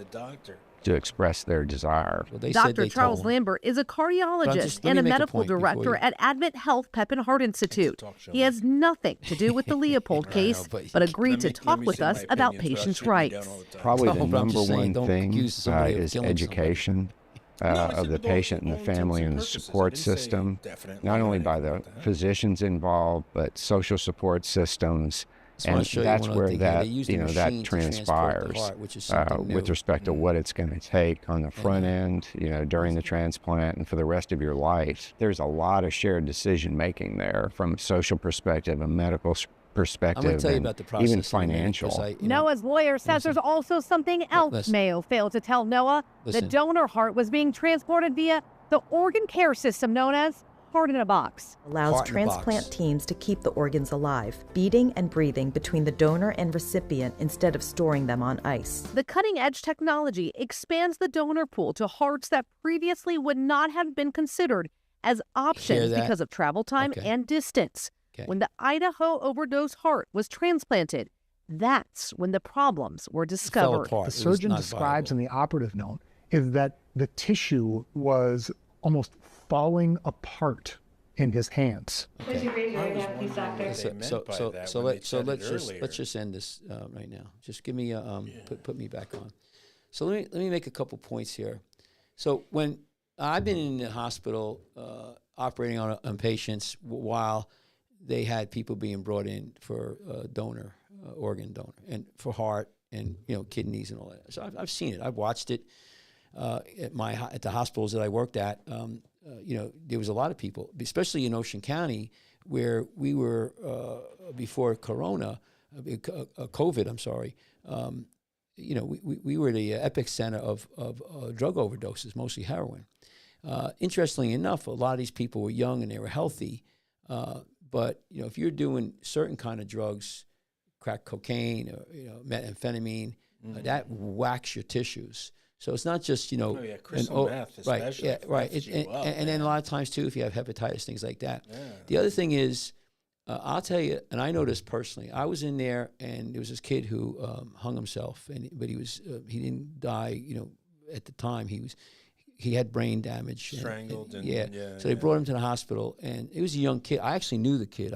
to express their desire. Well, Dr. Charles Lambert is a cardiologist and a medical director at Advent Health Pep and Heart Institute. He has nothing to do with the Leopold case, but agreed to talk with us about patients' rights. Probably the number one thing is education. Of the patient and the family and the support system, not only by the physicians involved, but social support systems. And that's where that, that transpires with respect to what it's going to take on the front end, during the transplant and for the rest of your life. There's a lot of shared decision making there from a social perspective, a medical perspective, I'm tell you about the process even financial. Noah's lawyer says there's also something else Mayo failed to tell Noah. The donor heart was being transported via the organ care system known as Heart in a Box. Allows transplant teams to keep the organs alive, beating and breathing between the donor and recipient instead of storing them on ice. The cutting-edge technology expands the donor pool to hearts that previously would not have been considered as options because of travel time and distance. When the Idaho overdose heart was transplanted, that's when the problems were discovered. The surgeon describes in the operative note is that the tissue was almost falling apart in his hands. Okay. So let's just end this right now. Just give me put me back on. So let me make a couple points here. So when I've been in the hospital operating on patients while they had people being brought in for organ donor, and for heart and kidneys and all that. So I've seen it. I've watched it at the hospitals that I worked at. There was a lot of people, especially in Ocean County, where we were before COVID. I'm sorry. We were the epicenter of drug overdoses, mostly heroin. Interestingly enough, a lot of these people were young and they were healthy. But if you're doing certain kind of drugs, crack cocaine or methamphetamine, that whacks your tissues. So it's not just crystal meth, especially. And then a lot of times too, if you have hepatitis, things like that. Yeah. The other thing is, I'll tell you, and I know this personally. I was in there, and there was this kid who hung himself, but he didn't die. At the time he had brain damage, strangled, So they brought him to the hospital, and it was a young kid. I actually knew the kid.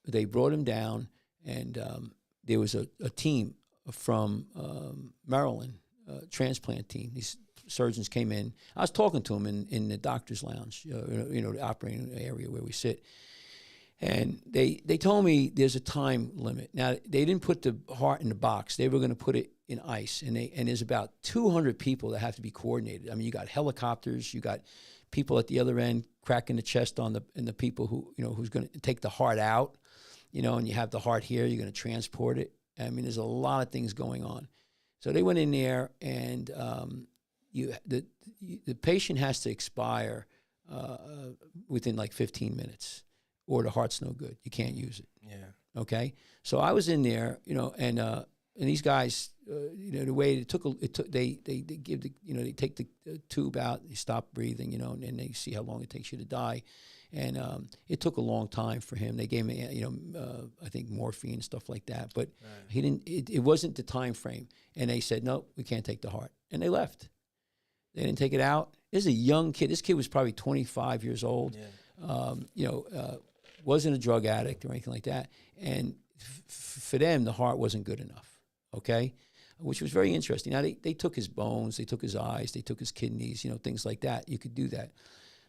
They brought him down, and there was a team from Maryland, transplant team. These surgeons came in. I was talking to them in the doctor's lounge, the operating area where we sit. And they told me there's a time limit. Now, they didn't put the heart in the box. They were going to put it in ice. And there's about 200 people that have to be coordinated. I mean, you got helicopters, you got people at the other end cracking the chest on the people who's going to take the heart out, and you have the heart here, you're going to transport it. I mean, there's a lot of things going on. So they went in there, and the patient has to expire within like 15 minutes, or the heart's no good. You can't use it. Yeah. Okay. So I was in there, and these guys, the way they give they take the tube out, they stop breathing, and then they see how long it takes you to die. And it took a long time for him. They gave him, I think morphine and stuff like that, but he didn't. It wasn't the time frame. And they said, no, we can't take the heart, and they left. They didn't take it out. This is a young kid. This kid was probably 25 years old. Yeah. Wasn't a drug addict or anything like that. And for them, the heart wasn't good enough. Okay, which was very interesting. Now they took his bones, they took his eyes, they took his kidneys, things like that. You could do that.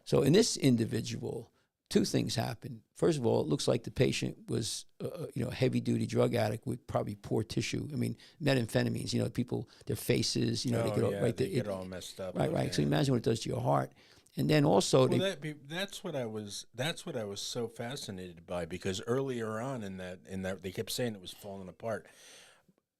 So in this individual, two things happened. First of all, it looks like the patient was, a heavy-duty drug addict with probably poor tissue. I mean, methamphetamines. People, their faces, they get all messed up. Right. So imagine what it does to your heart. And then also, that's what I was so fascinated by, because earlier on in that they kept saying it was falling apart.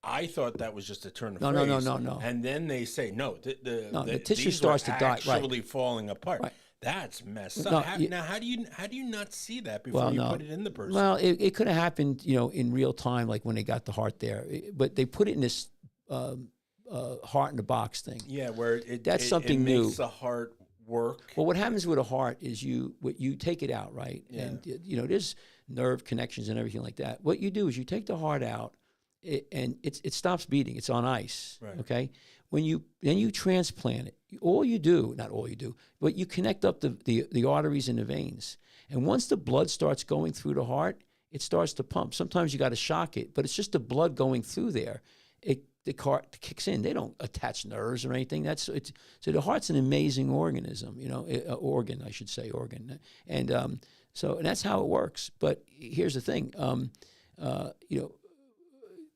I thought that was just a turn of phrase. No. And then they say the tissue starts to die. Actually falling apart. Right. That's messed up. Now, how do you not see that before you put it in the person? Well, it could have happened, in real time, like when they got the heart there. But they put it in this heart in the box thing. Yeah, where that's something new. Makes the heart work. Well, what happens with a heart is you take it out, right? Yeah. And there's nerve connections and everything like that. What you do is you take the heart out, and it stops beating. It's on ice. Right. Okay. Then you transplant it. Not all you do, but you connect up the arteries and the veins. And once the blood starts going through the heart, it starts to pump. Sometimes you got to shock it, but it's just the blood going through there. The heart kicks in. They don't attach nerves or anything. So the heart's an amazing organism, organ, I should say, organ. And and that's how it works. But here's the thing,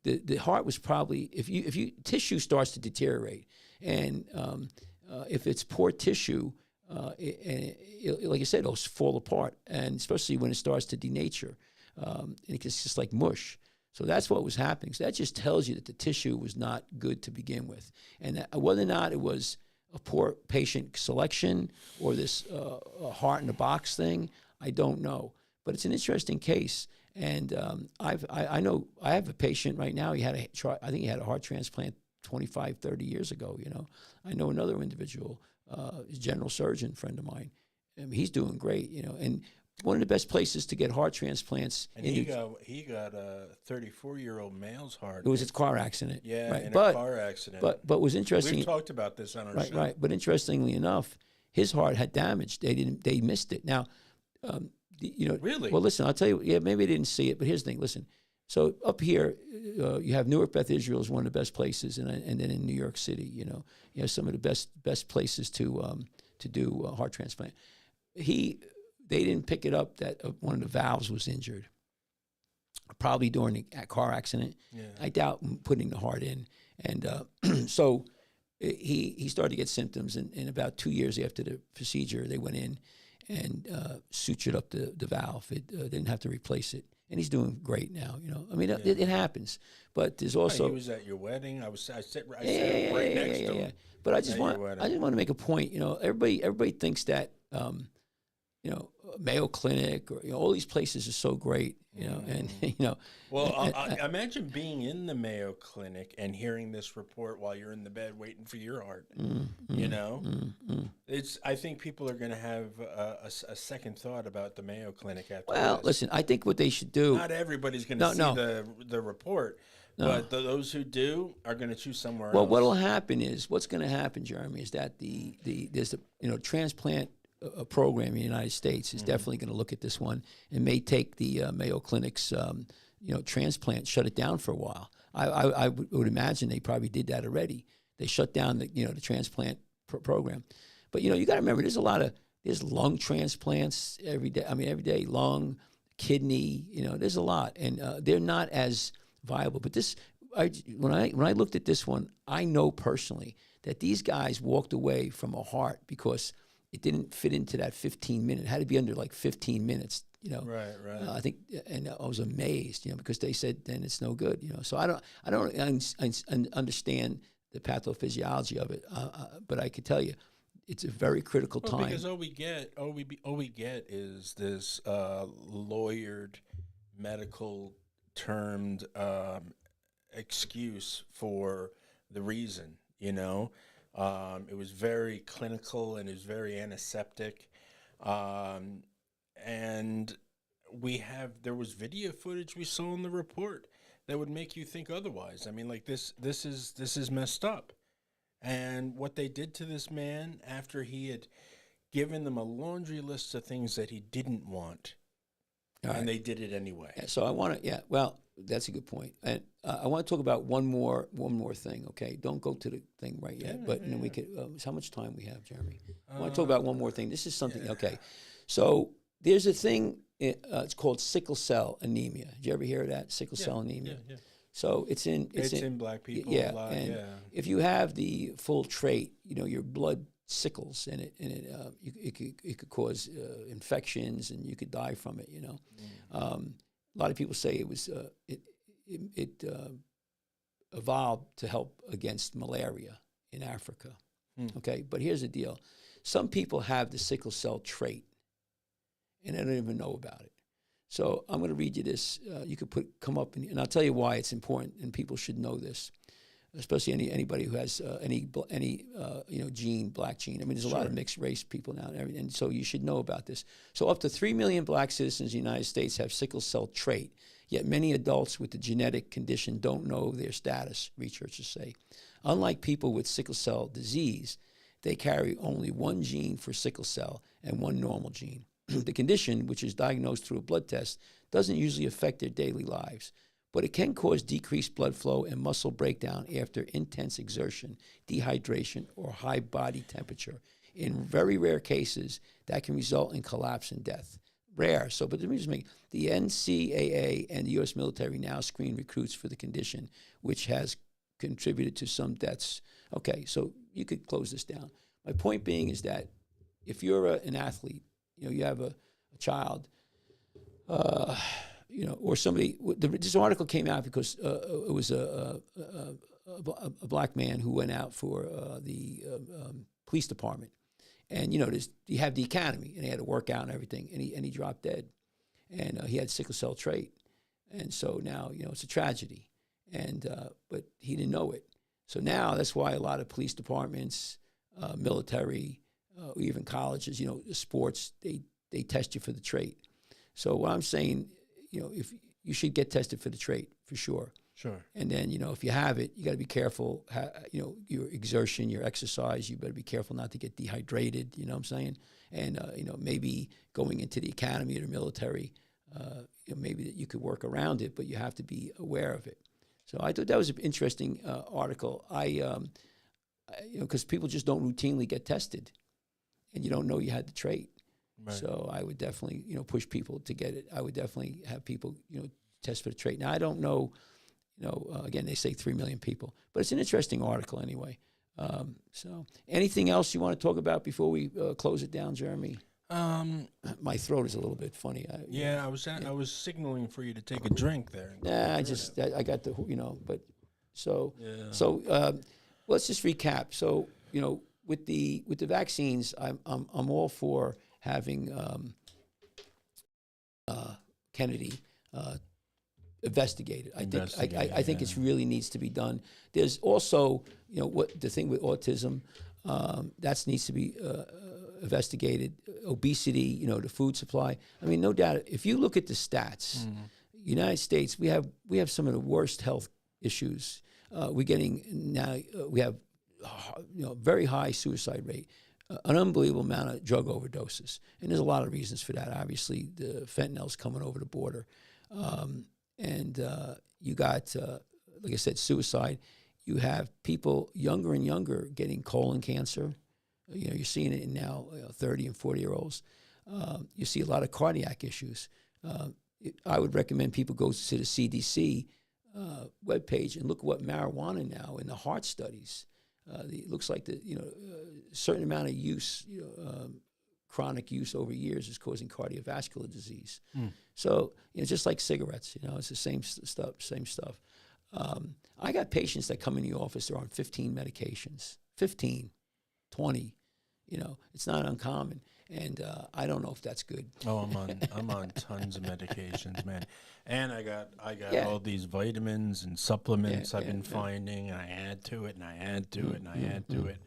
the heart was probably, if you tissue starts to deteriorate, and if it's poor tissue, like I said, it'll fall apart, and especially when it starts to denature, and it's just like mush. So that's what was happening. So that just tells you that the tissue was not good to begin with. And whether or not it was a poor patient selection or this heart in the box thing, I don't know. But it's an interesting case. And I know I have a patient right now. I think he had a heart transplant 25, 30 years ago. I know another individual, a general surgeon friend of mine. He's doing great. And one of the best places to get heart transplants. And he got a 34-year-old male's heart. It was a car accident. Yeah, right. A car accident. But was interesting. We've talked about this on our show. Right. But interestingly enough, his heart had damage. They missed it. Now, really? Well, listen, I'll tell you. Yeah, maybe they didn't see it, but here's the thing. Listen. So up here, you have Newark Beth Israel is one of the best places, and then in New York City, you have some of the best places to do a heart transplant. They didn't pick it up that one of the valves was injured, probably during a car accident. Yeah. I doubt putting the heart in. And so he started to get symptoms. And about 2 years after the procedure, they went in and sutured up the valve. They didn't have to replace it. And he's doing great now, I mean, it happens. But there's also... He was at your wedding. I sat right next to him. But I just want to make a point. Everybody thinks that... Mayo Clinic or all these places are so great, and Well, I imagine being in the Mayo Clinic and hearing this report while you're in the bed waiting for your heart. I think people are going to have a second thought about the Mayo Clinic after this. Listen, I think what they should do. Not everybody's going to see the report. No. But those who do are going to choose somewhere else. Well, what's going to happen, Jeremy, is that there's the transplant program in the United States is definitely going to look at this one and may take the Mayo Clinic's transplant, shut it down for a while. I would imagine they probably did that already. They shut down the transplant program. But you got to remember, there's lung transplants every day. I mean, every day, lung, kidney. There's a lot, and they're not as viable. But when I looked at this one, I know personally that these guys walked away from a heart because it didn't fit into that 15 minutes. It had to be under like 15 minutes, Right. I think, and I was amazed, because they said then it's no good, So I don't understand the pathophysiology of it, but I could tell you, it's a very critical time. Because all we get is this lawyered, medical termed excuse for the reason. You know, it was very clinical and it was very antiseptic, and there was video footage we saw in the report that would make you think otherwise. I mean, like this is messed up. And what they did to this man after he had given them a laundry list of things that he didn't want, and they did it anyway. Yeah, so I want to, well, that's a good point. And I want to talk about one more thing, okay? Don't go to the thing right yet, but then we could, how much time we have, Jeremy? I want to talk about one more thing. This is something, okay. So there's a thing, it's called sickle cell anemia. Did you ever hear of that, sickle cell anemia? Yeah. So it's in black people. Yeah, a lot, and if you have the full trait, your blood sickles, and it could cause infections, and you could die from it. A lot of people say it was it evolved to help against malaria in Africa. Okay, but here's the deal: some people have the sickle cell trait, and they don't even know about it. So I'm going to read you this. You could come up, and I'll tell you why it's important, and people should know this, especially anybody who has any gene, black gene. I mean, there's a lot of mixed race people now, and so you should know about this. So up to 3 million black citizens in the United States have sickle cell trait, yet many adults with the genetic condition don't know their status, researchers say. Unlike people with sickle cell disease, they carry only one gene for sickle cell and one normal gene. The condition, which is diagnosed through a blood test, doesn't usually affect their daily lives, but it can cause decreased blood flow and muscle breakdown after intense exertion, dehydration, or high body temperature. In very rare cases, that can result in collapse and death. Rare. So, but let me just make the NCAA and the U.S. military now screen recruits for the condition, which has contributed to some deaths. Okay, so you could close this down. My point being is that if you're an athlete, you have a child, or somebody. This article came out because it was a black man who went out for the police department, and you have the academy, and he had to work out and everything, and he dropped dead, and he had sickle cell trait, and so now it's a tragedy, and but he didn't know it, so now that's why a lot of police departments, military. Even colleges, sports, they test you for the trait. So what I'm saying, if you should get tested for the trait for sure. Sure. And then, if you have it, you got to be careful. Your exertion, your exercise, you better be careful not to get dehydrated. You know what I'm saying? And maybe going into the academy or the military, maybe that you could work around it, but you have to be aware of it. So I thought that was an interesting article. Because people just don't routinely get tested. And you don't know you had the trait. Right. So I would definitely, push people to get it. I would definitely have people, test for the trait. Now, I don't know, again, they say 3 million people. But it's an interesting article anyway. So anything else you want to talk about before we close it down, Jeremy? My throat is a little bit funny. I was signaling for you to take a drink there. Nah, I got the, but so, let's just recap. So, with the vaccines, I'm all for having Kennedy investigated. I think it really needs to be done. There's also what the thing with autism that needs to be investigated. Obesity, the food supply. I mean, no doubt. If you look at the stats, United States, we have some of the worst health issues. We have very high suicide rate, an unbelievable amount of drug overdoses. And there's a lot of reasons for that. Obviously, the fentanyl's coming over the border. And you got, like I said, suicide. You have people younger and younger getting colon cancer. You're seeing it in now 30 and 40-year-olds. You see a lot of cardiac issues. I would recommend people go to the CDC webpage and look at what marijuana now in the heart studies. It looks like a certain amount of use, chronic use over years is causing cardiovascular disease. So just like cigarettes, it's the same stuff. I got patients that come in the office, they're on 15 medications, 15, 20, It's not uncommon. And I don't know if that's good. Oh, I'm on tons of medications, man, and I got all these vitamins and supplements I've been finding, and I add to it, and I add to it, and I add to it.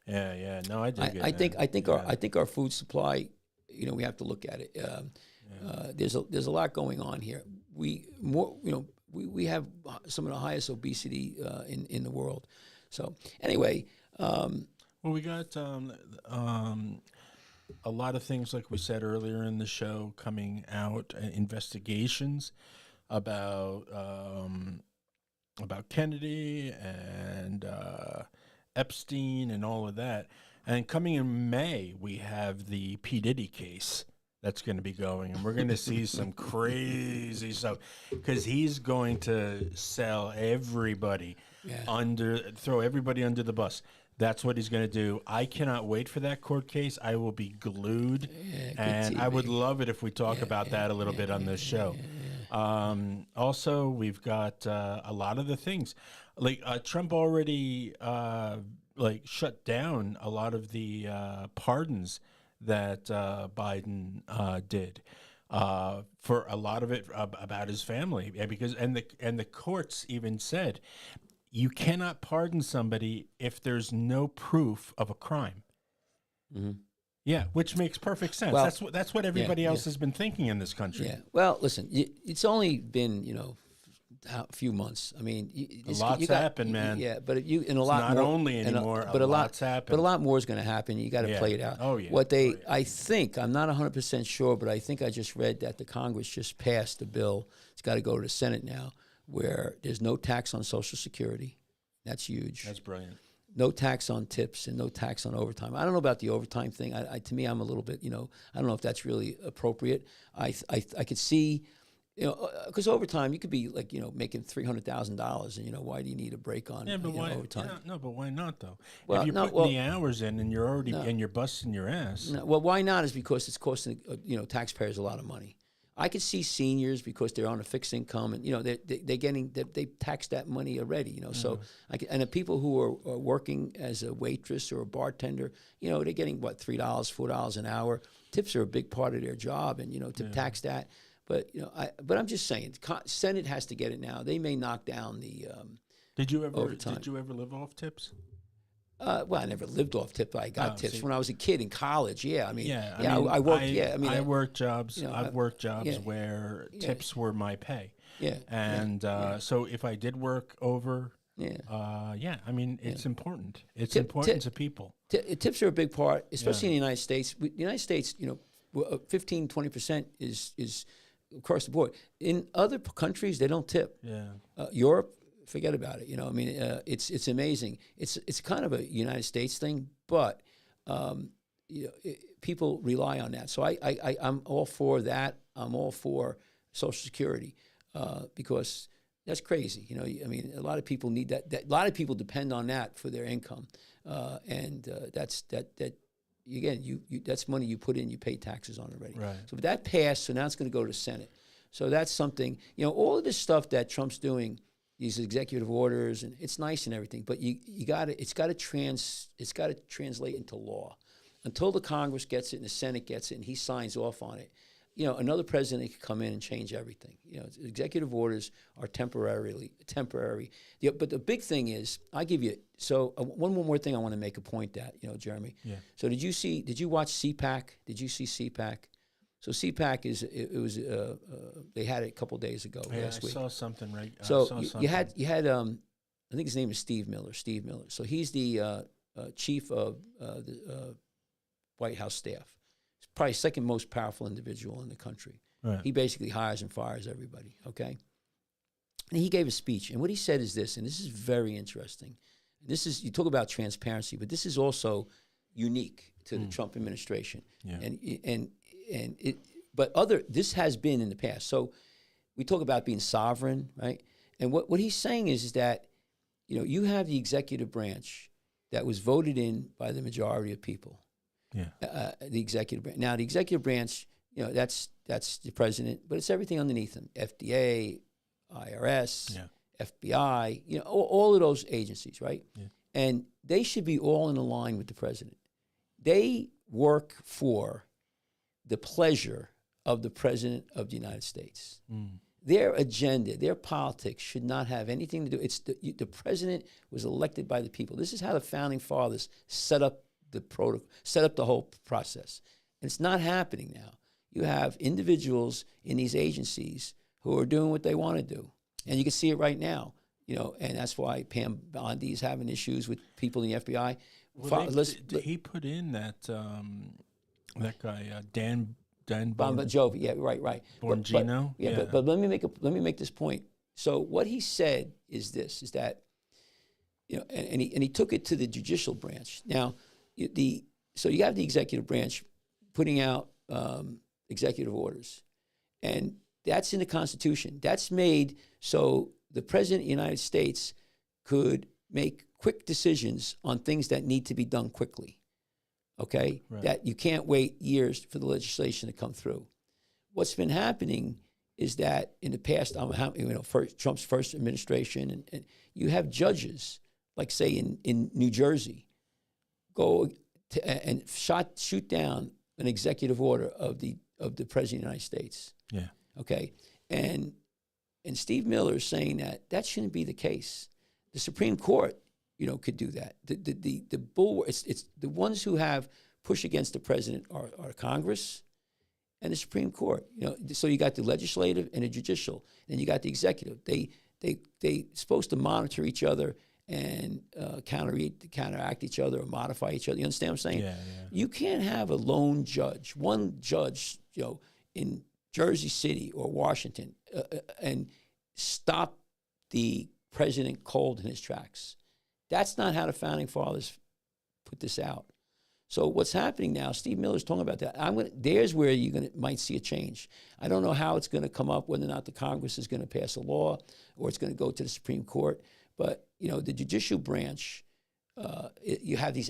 Yeah. No, I dig it. I think our food supply, we have to look at it. There's a lot going on here. We have some of the highest obesity in the world. So anyway, well, we got a lot of things, like we said earlier in the show, coming out, investigations about Kennedy and Epstein and all of that. And coming in May, we have the P. Diddy case that's going to be going, and we're going to see some crazy stuff, because he's going to sell everybody throw everybody under the bus. That's what he's going to do. I cannot wait for that court case. I will be glued, and I would love it if we talk about that a little bit on this show. Also, we've got a lot of the things. Like Trump already shut down a lot of the pardons that Biden did for a lot of it about his family, because and the courts even said, you cannot pardon somebody if there's no proof of a crime. Mm-hmm. Yeah, which makes perfect sense. Well, that's what everybody else has been thinking in this country. Yeah. Well, listen, it's only been a few months. I mean, a lot's happened, man. Yeah, but a lot not more, only anymore. But a lot's happened. But a lot more is going to happen. You got to play it out. Oh yeah. I think, I'm not 100% sure, but I think I just read that the Congress just passed a bill. It's got to go to the Senate now, where there's no tax on Social Security. That's huge. That's brilliant. No tax on tips and no tax on overtime. I don't know about the overtime thing. To me, I'm a little bit, I don't know if that's really appropriate. I could see, because overtime, you could be like, making $300,000, and why do you need a break on overtime? No, but why not though? Well, if you're putting the hours in and you're already and you're busting your ass. No, well, why not? Is because it's costing taxpayers a lot of money. I could see seniors, because they're on a fixed income, and they tax that money already. Mm-hmm. So and the people who are working as a waitress or a bartender, they're getting what, $3, $4 an hour. Tips are a big part of their job, and to tax that. But but I'm just saying, Senate has to get it now. They may knock down the overtime. Did you ever live off tips? Well, I never lived off tips. I got tips when I was a kid in college. Yeah, I worked. I worked jobs. I've worked jobs where tips were my pay. Yeah, and so if I did work over, it's important. It's important to people. Tips are a big part, especially in the United States. The United States, 15, 20% is across the board. In other countries, they don't tip. Yeah, Europe, forget about it. It's amazing. It's kind of a United States thing, but people rely on that. So I'm all for that. I'm all for Social Security because that's crazy. A lot of people need that. A lot of people depend on that for their income, and that's again, that's money you put in, you pay taxes on already. Right. So that passed. So now it's going to go to the Senate. So that's something. All of this stuff that Trump's doing, these executive orders, and it's nice and everything, but it's got to translate into law. Until the Congress gets it and the Senate gets it and he signs off on it, another president could come in and change everything. Executive orders are temporary. But the big thing is, one more thing I want to make a point at, Jeremy. Yeah. So did you watch CPAC? Did you see CPAC? So CPAC they had it a couple days ago last week. I saw something right. So you had I think his name is Steve Miller. So he's the chief of the White House staff. He's probably second most powerful individual in the country. Right. He basically hires and fires everybody. Okay. And he gave a speech, and what he said is this, and this is very interesting. You talk about transparency, but this is also unique to the Trump administration. Yeah. This has been in the past. So we talk about being sovereign, right? And what he's saying is that, you have the executive branch that was voted in by the majority of people. Yeah. The executive branch. Now, the executive branch, that's the president, but it's everything underneath him: FDA, IRS, FBI, all of those agencies, right? Yeah. And they should be all in line with the president. they work for the pleasure of the President of the United States. Their agenda, their politics should not have anything to do. It's the president was elected by the people. This is how the founding fathers set up the protocol, set up the whole process. And it's not happening now. You have individuals in these agencies who are doing what they want to do. And you can see it right now, and that's why Pam Bondi is having issues with people in the FBI. Well, he put in that guy, Dan Bon Jovi, yeah, right. Bongino, But let me make this point. So what he said is that and he took it to the judicial branch. Now, so you have the executive branch putting out executive orders, and that's in the Constitution. That's made so the President of the United States could make quick decisions on things that need to be done quickly. Okay, right. That you can't wait years for the legislation to come through. What's been happening is that in the past, Trump's first administration, and you have judges, like say in New Jersey, go and shoot down an executive order of the President of the United States. Yeah. Okay, and Steve Miller is saying that shouldn't be the case. The Supreme Court, could do that. The bulwark. It's the ones who have push against the president are Congress and the Supreme Court. So you got the legislative and the judicial, and you got the executive. They supposed to monitor each other and counteract each other or modify each other. You understand what I'm saying? Yeah. You can't have a lone judge, one judge, in Jersey City or Washington, and stop the president cold in his tracks. That's not how the founding fathers put this out. So what's happening now? Steve Miller's talking about that. There's where you might see a change. I don't know how it's going to come up, whether or not the Congress is going to pass a law or it's going to go to the Supreme Court. But the judicial branch, you have these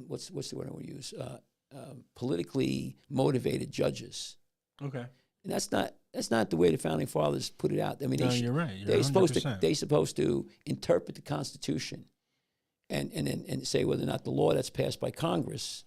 what's the word I want to use? Politically motivated judges. Okay. And that's not the way the founding fathers put it out. I mean, you're right. They're supposed to interpret the Constitution, and say whether or not the law that's passed by Congress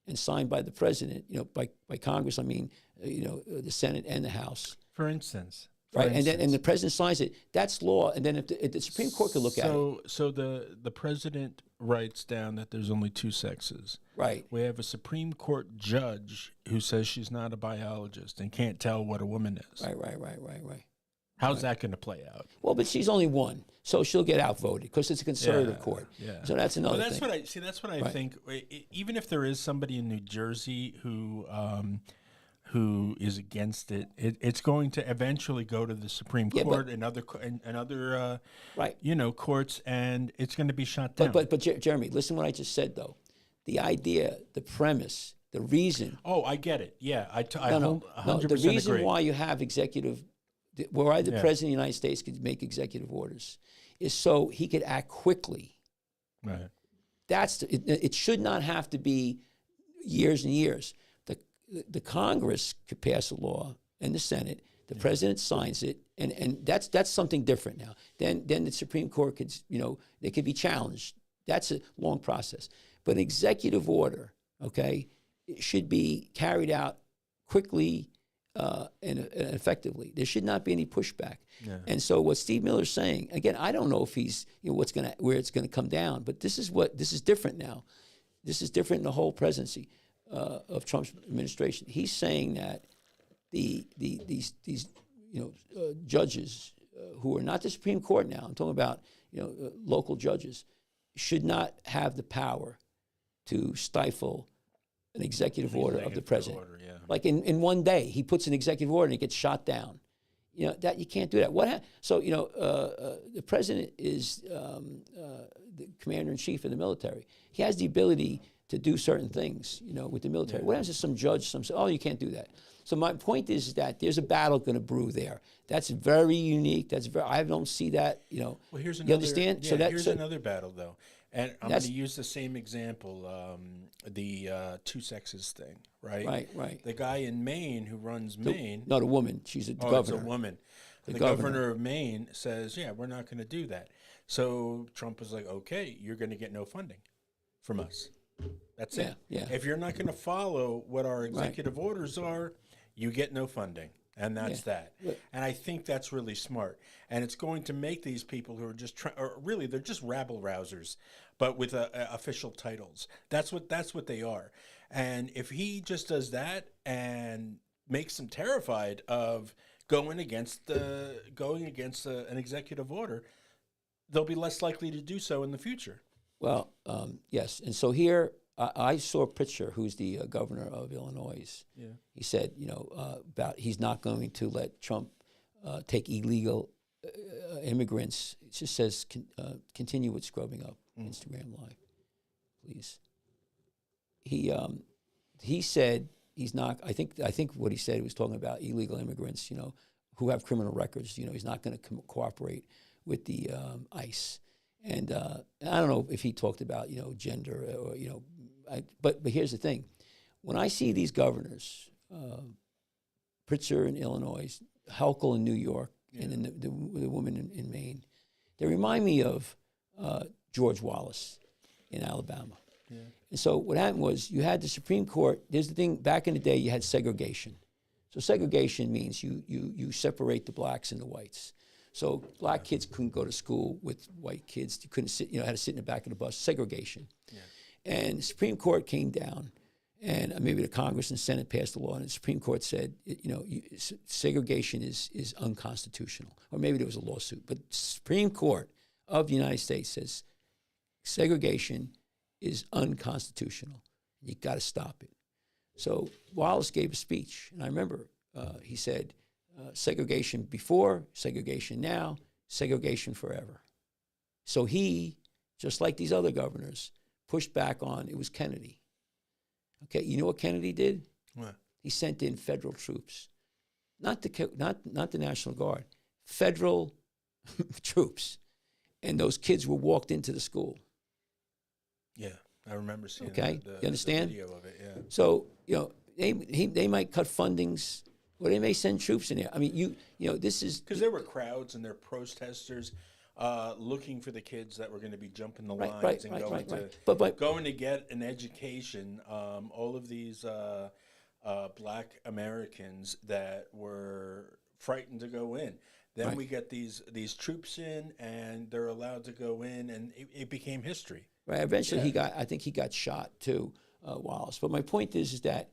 and signed by the president. By Congress, I mean the Senate and the House. For instance. Right, and the president signs it. That's law, and then if the Supreme Court could look at it. So the president writes down that there's only two sexes. Right. We have a Supreme Court judge who says she's not a biologist and can't tell what a woman is. Right. How's that going to play out? Well, but she's only one, so she'll get outvoted because it's a conservative court. Yeah. So that's another thing. That's what I right. think. Even if there is somebody in New Jersey who is against it, it's going to eventually go to the Supreme Court and other right. Courts, and it's going to be shot down. But Jeremy, listen to what I just said, though. The idea, the premise, the reason. Oh, I get it. Yeah, I 100% the reason agree. Why you have why the President of the United States could make executive orders is so he could act quickly. Right. It should not have to be years and years. The Congress could pass a law, and the Senate. The president signs it, and that's something different now. Then the Supreme Court could, they could be challenged. That's a long process. But an executive order, okay, it should be carried out quickly and effectively. There should not be any pushback. Yeah. And so what Steve Miller's saying, again, I don't know if he's where it's gonna come down, but this is different now. This is different in the whole presidency of Trump's administration. He's saying that these judges who are not the Supreme Court now, I'm talking about local judges, should not have the power to stifle an executive order of the president. Like in one day, he puts an executive order and it gets shot down. That you can't do that. The president is the commander-in-chief of the military. He has the ability to do certain things, with the military. Yeah. What happens if some judge, you can't do that. So my point is that there's a battle going to brew there. That's very unique. I don't see that, Well, here's another, you understand? Yeah, here's another battle, though. And I'm going to use the same example, the two sexes thing, right? Right. The guy in Maine who runs Maine. No, the woman. She's the governor. It's a woman. The governor of Maine says, we're not going to do that. So Trump was like, okay, you're going to get no funding from us. That's it. Yeah. If you're not going to follow what our executive orders are, you get no funding. And that's that. And I think that's really smart. And it's going to make these people who are just or really they're just rabble rousers, but with official titles. That's what they are. And if he just does that and makes them terrified of going against an executive order, they'll be less likely to do so in the future. Well, yes. And so here, I saw Pritzker, who's the governor of Illinois. Yeah. He said, about he's not going to let Trump take illegal immigrants. It just says continue with scrubbing up Instagram Live, please. He said he's not. I think what he said, he was talking about illegal immigrants, who have criminal records. He's not going to cooperate with the ICE. And I don't know if he talked about gender or but here's the thing: when I see these governors, Pritzker in Illinois, Hochul in New York, and then the woman in Maine, they remind me of George Wallace in Alabama. Yeah. And so what happened was you had the Supreme Court. There's the thing, back in the day you had segregation. So segregation means you separate the blacks and the whites. So black kids couldn't go to school with white kids. You couldn't sit, had to sit in the back of the bus. Segregation. Yeah. And the Supreme Court came down, and maybe the Congress and Senate passed a law, and the Supreme Court said, segregation is unconstitutional. Or maybe there was a lawsuit. But the Supreme Court of the United States says segregation is unconstitutional. You got to stop it. So Wallace gave a speech, and I remember he said, segregation before, segregation now, segregation forever. So he, just like these other governors, pushed back on, it was Kennedy. Okay, you know what Kennedy did? What? He sent in federal troops. Not the National Guard, federal troops. And those kids were walked into the school. Yeah, I remember seeing you understand? The video of it, yeah. So, they might cut fundings, or they may send troops in there. I mean, this is... Because there were crowds and there were protesters looking for the kids that were going to be jumping the lines and going to get an education. All of these black Americans that were frightened to go in. Then we get these troops in, and they're allowed to go in, and it became history. Right. Eventually, I think he got shot too, Wallace. But my point is that,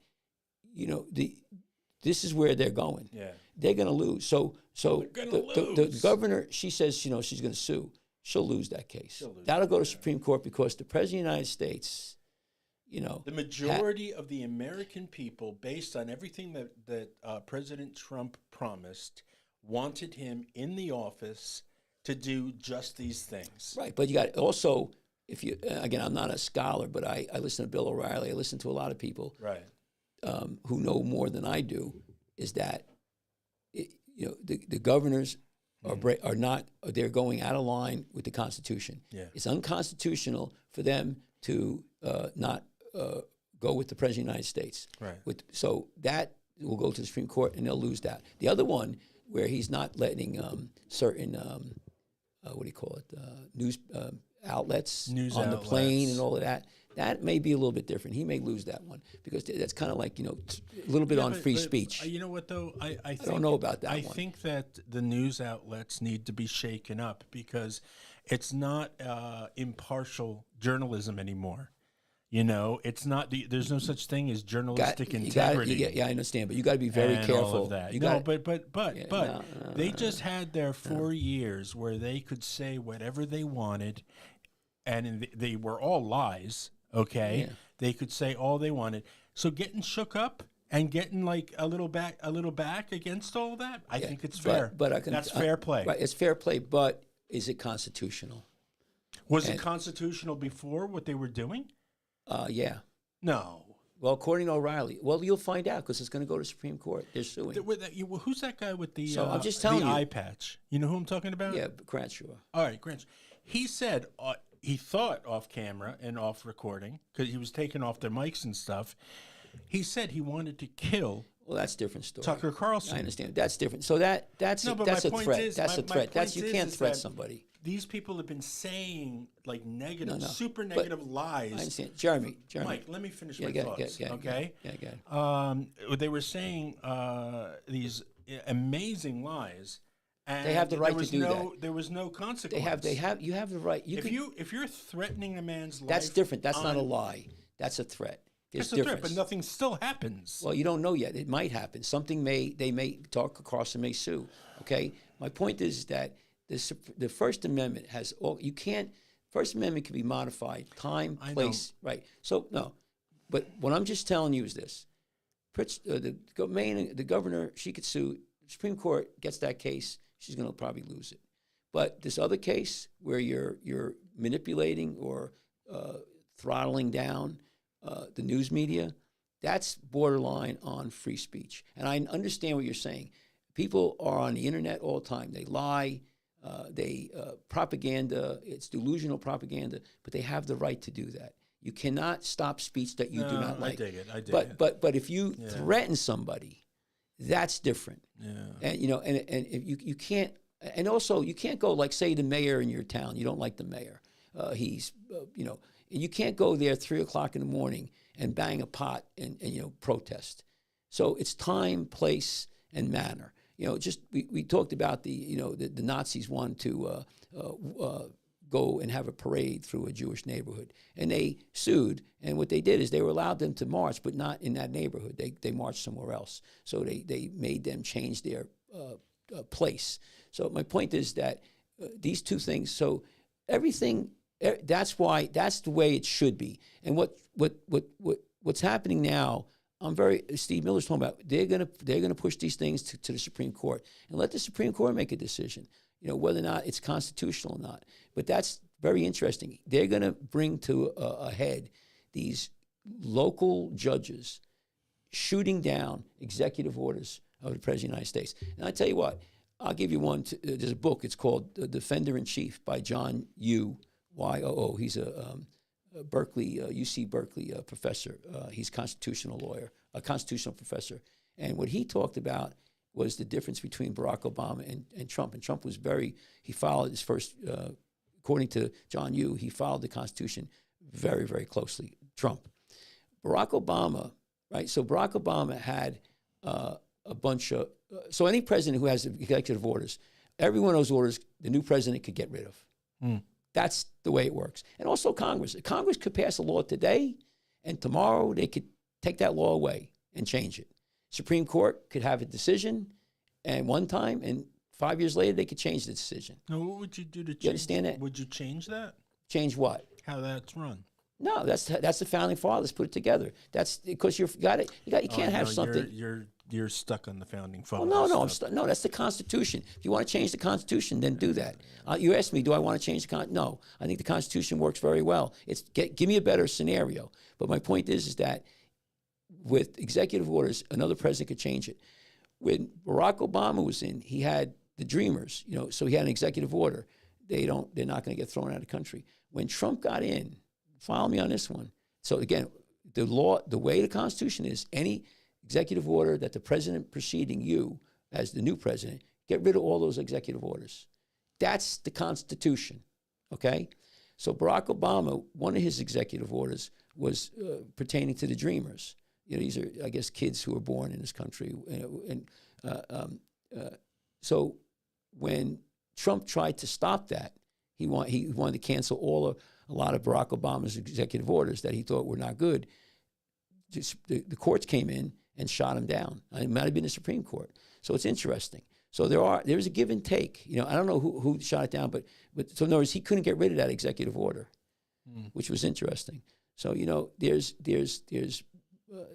this is where they're going. Yeah. They're going to lose. So the governor, she says, she's going to sue. She'll lose that case. That'll go to Supreme Court because the President of the United States, the majority of the American people, based on everything that President Trump promised, wanted him in the office to do just these things. Right. But you got also, again, I'm not a scholar, but I listen to Bill O'Reilly. I listen to a lot of people. Right. Who know more than I do, is that the governors are not, they're going out of line with the Constitution. Yeah. It's unconstitutional for them to not go with the President of the United States. Right. So that will go to the Supreme Court, and they'll lose that. The other one, where he's not letting certain news outlets on the plane and all of that. That may be a little bit different. He may lose that one because that's kind of like, a little bit on free speech. You know what, though? I don't know about that one. I think that the news outlets need to be shaken up because it's not impartial journalism anymore. It's not. There's no such thing as journalistic integrity. I understand, but you got to be very careful. All of that. But they just had their 4 years where they could say whatever they wanted, and they were all lies. Okay, they could say all they wanted. So getting shook up and getting like a little back against all that, I think it's fair. But that's fair play. Right, it's fair play. But is it constitutional? Was it constitutional before what they were doing? Yeah. No. Well, according to O'Reilly. Well, you'll find out because it's going to go to Supreme Court. They're suing. Who's that guy with the I'm just telling eye patch? You know who I'm talking about? Yeah, Crenshaw. All right, Crenshaw. He said he thought off camera and off recording because he was taking off their mics and stuff. He said he wanted to kill Well, that's a different story. Tucker Carlson. I understand. That's different. So that's a threat. That's a threat. You can't threat somebody. These people have been saying like negative, super negative lies. I understand. Jeremy. Mike, let me finish my thoughts. Okay? Yeah. They were saying these amazing lies. And they have the right to do that. There was no consequence. You have the right. If you're threatening a man's life, that's different. That's not a lie. That's a threat. It's a threat, but nothing still happens. Well, you don't know yet. It might happen. They may talk across and may sue. Okay. My point is that the First Amendment has all. You can't. First Amendment can be modified. Time, place, right. So no, but what I'm just telling you is this: the governor, she could sue. Supreme Court gets that case. She's going to probably lose it. But this other case where you're manipulating or throttling down the news media, that's borderline on free speech. And I understand what you're saying. People are on the internet all the time. They lie, they propaganda, it's delusional propaganda, but they have the right to do that. You cannot stop speech that you do not like. I dig it. But if you threaten somebody, that's different. Yeah. And and you can't, and also you can't go like, say, the mayor in your town. You don't like the mayor. He's you can't go there 3:00 in the morning and bang a pot and protest. So it's time, place, and manner. Just we talked about the Nazis wanted to go and have a parade through a Jewish neighborhood, and they sued. And what they did is they were allowed them to march, but not in that neighborhood. They marched somewhere else. So they made them change their place. So my point is that these two things. So everything. That's the way it should be. And what's happening now, Steve Miller's talking about, they're gonna push these things to the Supreme Court and let the Supreme Court make a decision, whether or not it's constitutional or not. But that's very interesting. They're gonna bring to a head these local judges shooting down executive orders of the President of the United States. And I tell you what, I'll give you one. There's a book. It's called The Defender in Chief by John Yoo. YOO. He's a UC Berkeley professor. He's a constitutional professor. And what he talked about was the difference between Barack Obama and Trump. And Trump was he followed his first, according to John Yoo, he followed the Constitution very, very closely. Trump. Barack Obama, right? So Barack Obama had a bunch of, so any president who has executive orders, every one of those orders, the new president could get rid of. Mm. That's the way it works. And also Congress. Congress could pass a law today, and tomorrow they could take that law away and change it. Supreme Court could have a decision, and one time, and 5 years later, they could change the decision. Now, what would you do to change? You understand that? Would you change that? Change what? How that's run. No, that's the founding fathers put it together. That's because you can't have something. You're stuck on the founding fathers. Well, no, that's the Constitution. If you want to change the Constitution, then do that. You asked me, do I want to change the Constitution? No, I think the Constitution works very well. Give me a better scenario. But my point is that with executive orders, another president could change it. When Barack Obama was in, he had the Dreamers, so he had an executive order. They're not going to get thrown out of the country. When Trump got in, follow me on this one. So again, the way the Constitution is, any executive order that the president preceding you as the new president, get rid of all those executive orders. That's the Constitution, okay? So Barack Obama, one of his executive orders was pertaining to the Dreamers. These are, I guess, kids who were born in this country. So when Trump tried to stop that, he wanted to cancel a lot of Barack Obama's executive orders that he thought were not good. The courts came in and shot him down. It might have been the Supreme Court. So it's interesting. So there's a give and take. I don't know who shot it down, but so in other words, he couldn't get rid of that executive order, which was interesting. So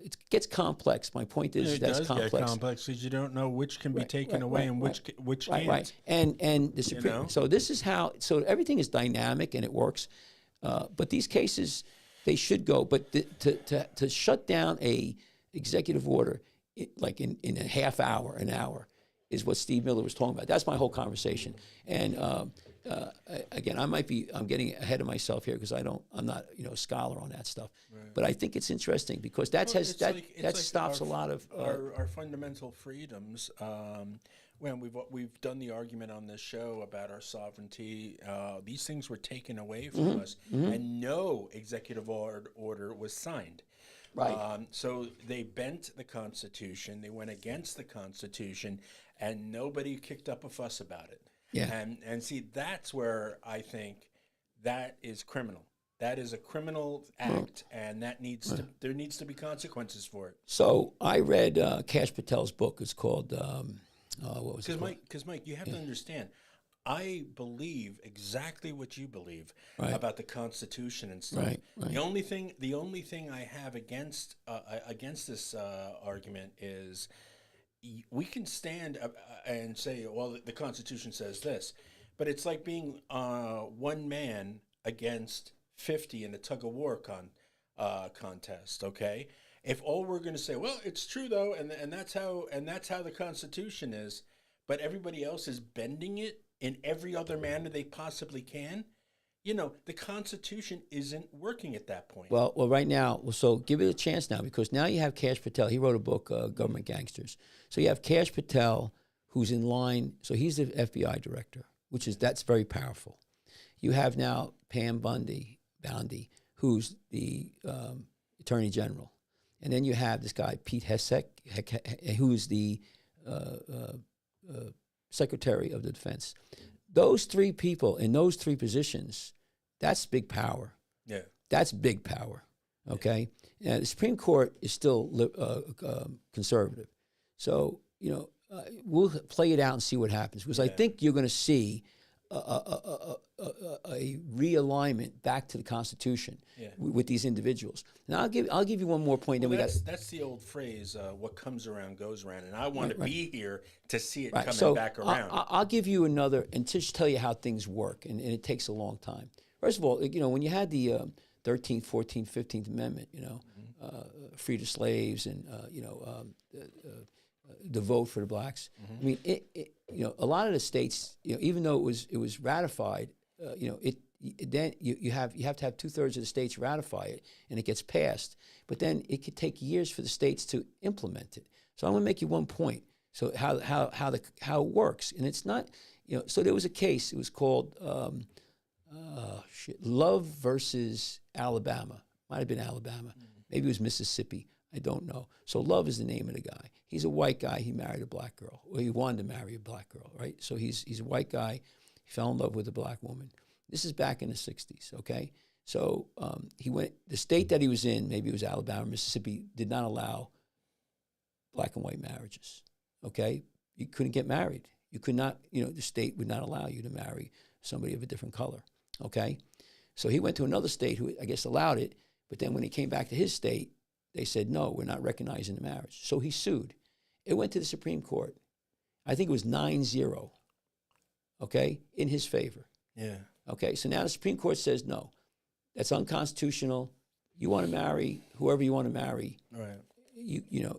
it gets complex. My point is that's complex. It does get complex because you don't know which can be taken away and which can't. Right. And the Supreme. So this is how. So everything is dynamic and it works. But these cases, they should go. But to shut down a executive order like in a half hour, an hour, is what Steve Miller was talking about. That's my whole conversation. And again, I'm getting ahead of myself here because I'm not a scholar on that stuff. Right. But I think it's interesting because that stops a lot of our fundamental freedoms. When we've done the argument on this show about our sovereignty, these things were taken away from us, and no executive order was signed. Right. So they bent the Constitution. They went against the Constitution, and nobody kicked up a fuss about it. Yeah. And see, that's where I think that is criminal. That is a criminal act, and there needs to be consequences for it. So I read Kash Patel's book. It's called what was it called? Because Mike, you have to understand, I believe exactly what you believe about the Constitution and stuff. Right. The only thing I have against this argument is we can stand and say, well, the Constitution says this, but it's like being one man against 50 in a tug of war contest. Okay, if all we're going to say, well, it's true though, and that's how the Constitution is, but everybody else is bending it in every other manner they possibly can, the Constitution isn't working at that point. Well, right now, so give it a chance now, because now you have Kash Patel. He wrote a book, Government Gangsters. So you have Kash Patel, who's in line. So he's the FBI director, that's very powerful. You have now Pam Bondi, who's the Attorney General. And then you have this guy, Pete Hegseth, who's the Secretary of the Defense. Those three people in those three positions, that's big power. Yeah. That's big power, okay? And the Supreme Court is still conservative. So, we'll play it out and see what happens. Because I think you're going to see a realignment back to the Constitution with these individuals. Now I'll give you one more point. Well, that's the old phrase, what comes around goes around, and I want to be here to see it coming back around. I'll give you another, and just tell you how things work, and it takes a long time. First of all, when you had the 13th, 14th, 15th Amendment, free to slaves, and the vote for the blacks. I mean, a lot of the states, even though it was ratified, then you have to have 2/3 of the states ratify it, and it gets passed. But then it could take years for the states to implement it. So I'm going to make you one point. So how it works, and it's not, So there was a case. It was called Love versus Alabama. Might have been Alabama. Maybe it was Mississippi. I don't know. So Love is the name of the guy. He's a white guy. He married a black girl. Well, he wanted to marry a black girl, right? So he's a white guy. He fell in love with a black woman. This is back in the 60s, okay? So the state that he was in, maybe it was Alabama, Mississippi, did not allow black and white marriages, okay? You couldn't get married. You could not, the state would not allow you to marry somebody of a different color, okay? So he went to another state who, I guess, allowed it, but then when he came back to his state, they said, no, we're not recognizing the marriage. So he sued. It went to the Supreme Court. I think it was 9-0, okay, in his favor. Yeah. Okay, so now the Supreme Court says, no, that's unconstitutional. You want to marry whoever you want to marry. Right.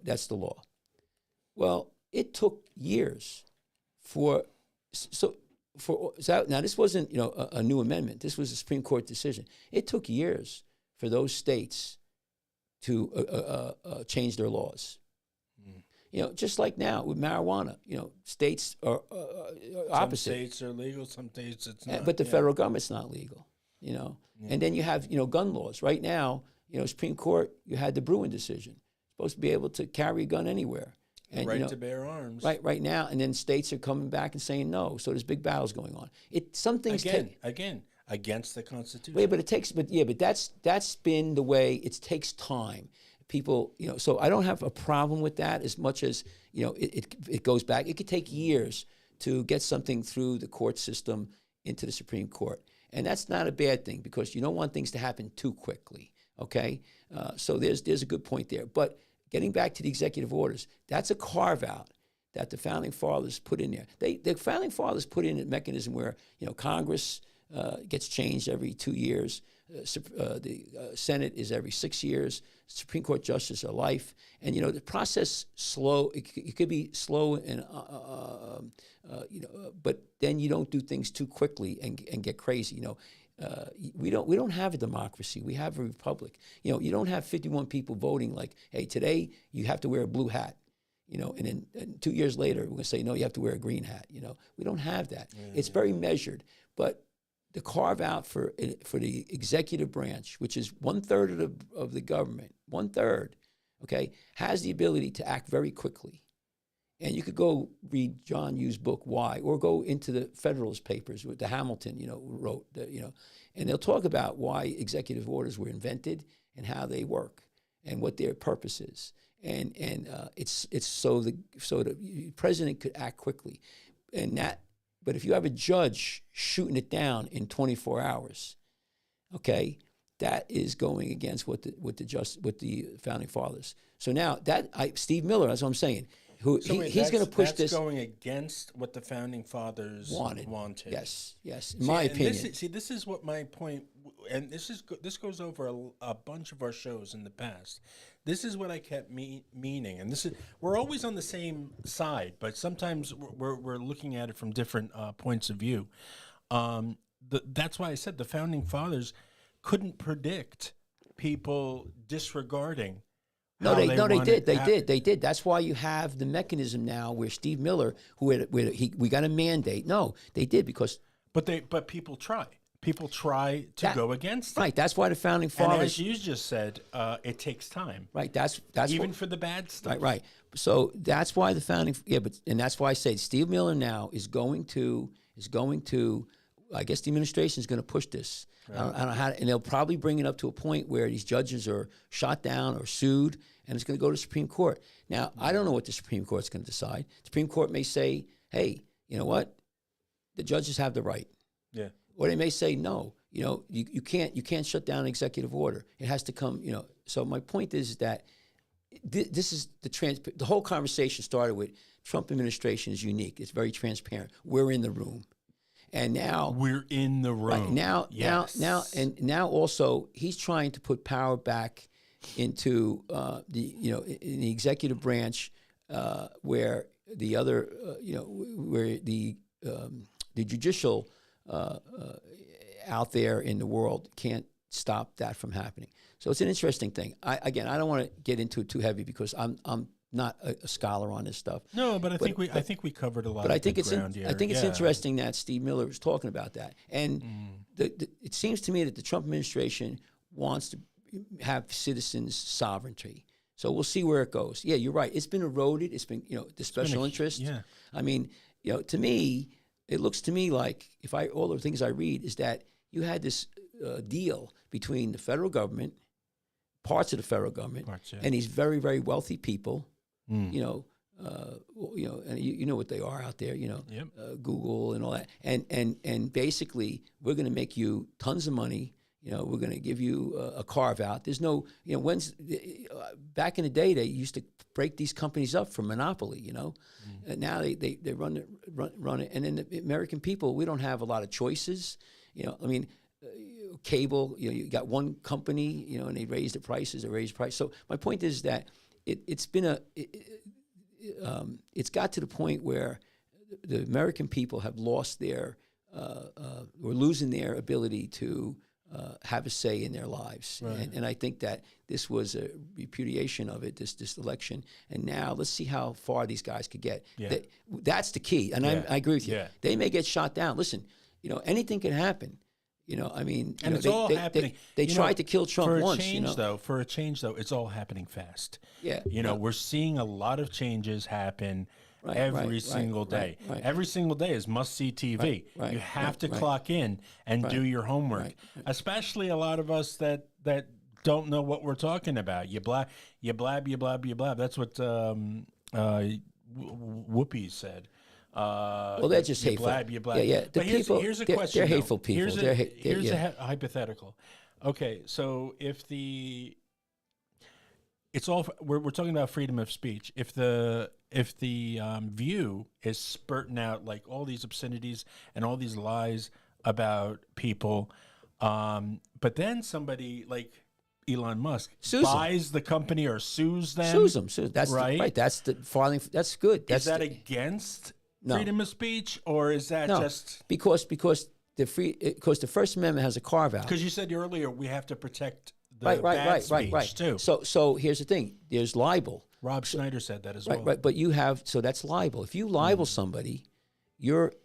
That's the law. Well, it took years now this wasn't, a new amendment. This was a Supreme Court decision. It took years for those states to change their laws. Just like now with marijuana, states are opposite. Some states are legal, some states it's not. But the federal government's not legal, And then you have, gun laws. Right now, Supreme Court, you had the Bruin decision. Supposed to be able to carry a gun anywhere. And, right to bear arms. Right now, and then states are coming back and saying no. So there's big battles going on. Some things again against the Constitution. Wait, but that's been the way. It takes time. People, so I don't have a problem with that as much as it goes back. It could take years to get something through the court system into the Supreme Court, and that's not a bad thing because you don't want things to happen too quickly. Okay, so there's a good point there, but. Getting back to the executive orders, that's a carve-out that the Founding Fathers put in there. The Founding Fathers put in a mechanism where, Congress gets changed every 2 years. Senate is every 6 years. Supreme Court justice are life, and the process slow. It could be slow, and but then you don't do things too quickly and get crazy. We don't have a democracy. We have a republic. You don't have 51 people voting like, hey, today you have to wear a blue hat. And then 2 years later, we're going to say, no, you have to wear a green hat. We don't have that. It's very measured. But the carve out for the executive branch, which is 1/3 of the government, 1/3, okay, has the ability to act very quickly. And you could go read John Yu's book, Why, or go into the Federalist Papers, with the Hamilton, wrote, and they'll talk about why executive orders were invented and how they work and what their purpose is. And it's so the president could act quickly, but if you have a judge shooting it down in 24 hours, okay, that is going against what the founding fathers. So now Steve Miller, that's what I'm saying. He's going to push this. That's going against what the founding fathers wanted. Yes, in my opinion. This is what my point, and this goes over a bunch of our shows in the past. This is what I kept meaning, and we're always on the same side, but sometimes we're looking at it from different points of view. That's why I said the founding fathers couldn't predict people disregarding. No, they did. That's why you have the mechanism now where Steve Miller, we got a mandate. No, they did because. But people try. People try to go against it. Right. That's why the founding fathers. And as you just said, it takes time. Right. That's even for the bad stuff. Right. So that's why the founding. Yeah, and that's why I say Steve Miller now is going to. I guess the administration is going to push this. Right. I don't know how, and they'll probably bring it up to a point where these judges are shot down or sued, and it's going to go to the Supreme Court. Now, I don't know what the Supreme Court's going to decide. The Supreme Court may say, hey, you know what? The judges have the right. Yeah. Or they may say, no, you can't shut down an executive order. It has to come, So my point is that this is the whole conversation started with Trump administration is unique. It's very transparent. We're in the room. And now we're in the room. Right, now also he's trying to put power back into in the executive branch where the other where the judicial out there in the world can't stop that from happening. So it's an interesting thing. I don't want to get into it too heavy because I'm not a scholar on this stuff. No, but I think we covered a lot. But I think it's interesting that Steve Miller was talking about that, and it seems to me that the Trump administration wants to have citizens' sovereignty. So we'll see where it goes. Yeah, you're right. It's been eroded. It's been the special interest. Yeah. I mean, to me, it looks to me like all the things I read is that you had this deal between the federal government, parts of the federal government, and these very, very wealthy people. And you know what they are out there, Google and all that, and basically we're going to make you tons of money. We're going to give you a carve out. There's no, back in the day they used to break these companies up for monopoly. And now they run it, and then the American people, we don't have a lot of choices. Cable, you got one company, and they raise the prices or raise price. So my point is that it's got to the point where the American people have lost we're losing their ability to have a say in their lives. Right. And I think that this was a repudiation of it, this election. And now let's see how far these guys could get. Yeah. That's the key. And I agree with you. Yeah. They may get shot down. Listen, anything can happen. And it's all happening. They tried to kill Trump once. For a change, though, it's all happening fast. Yeah. We're seeing a lot of changes happen every single day. Right. Every single day is must-see TV. Right. You have to clock in and do your homework, especially a lot of us that don't know what we're talking about. You blab. That's what Whoopi said. Well, they're just hateful. You blab. Yeah. Here's a question. They're hateful people. Here's a hypothetical. Okay, so if it's all we're talking about freedom of speech. If the View is spurting out like all these obscenities and all these lies about people, But then somebody like Elon Musk buys the company or sues them. Sues them. That's right. That's the filing. That's good. Is that against freedom of speech, or is that just because the First Amendment has a carve out? Because you said earlier we have to protect the bad speech too. So here's the thing. There's libel. Rob Schneider said that as well. Right. But you have that's libel. If you libel somebody,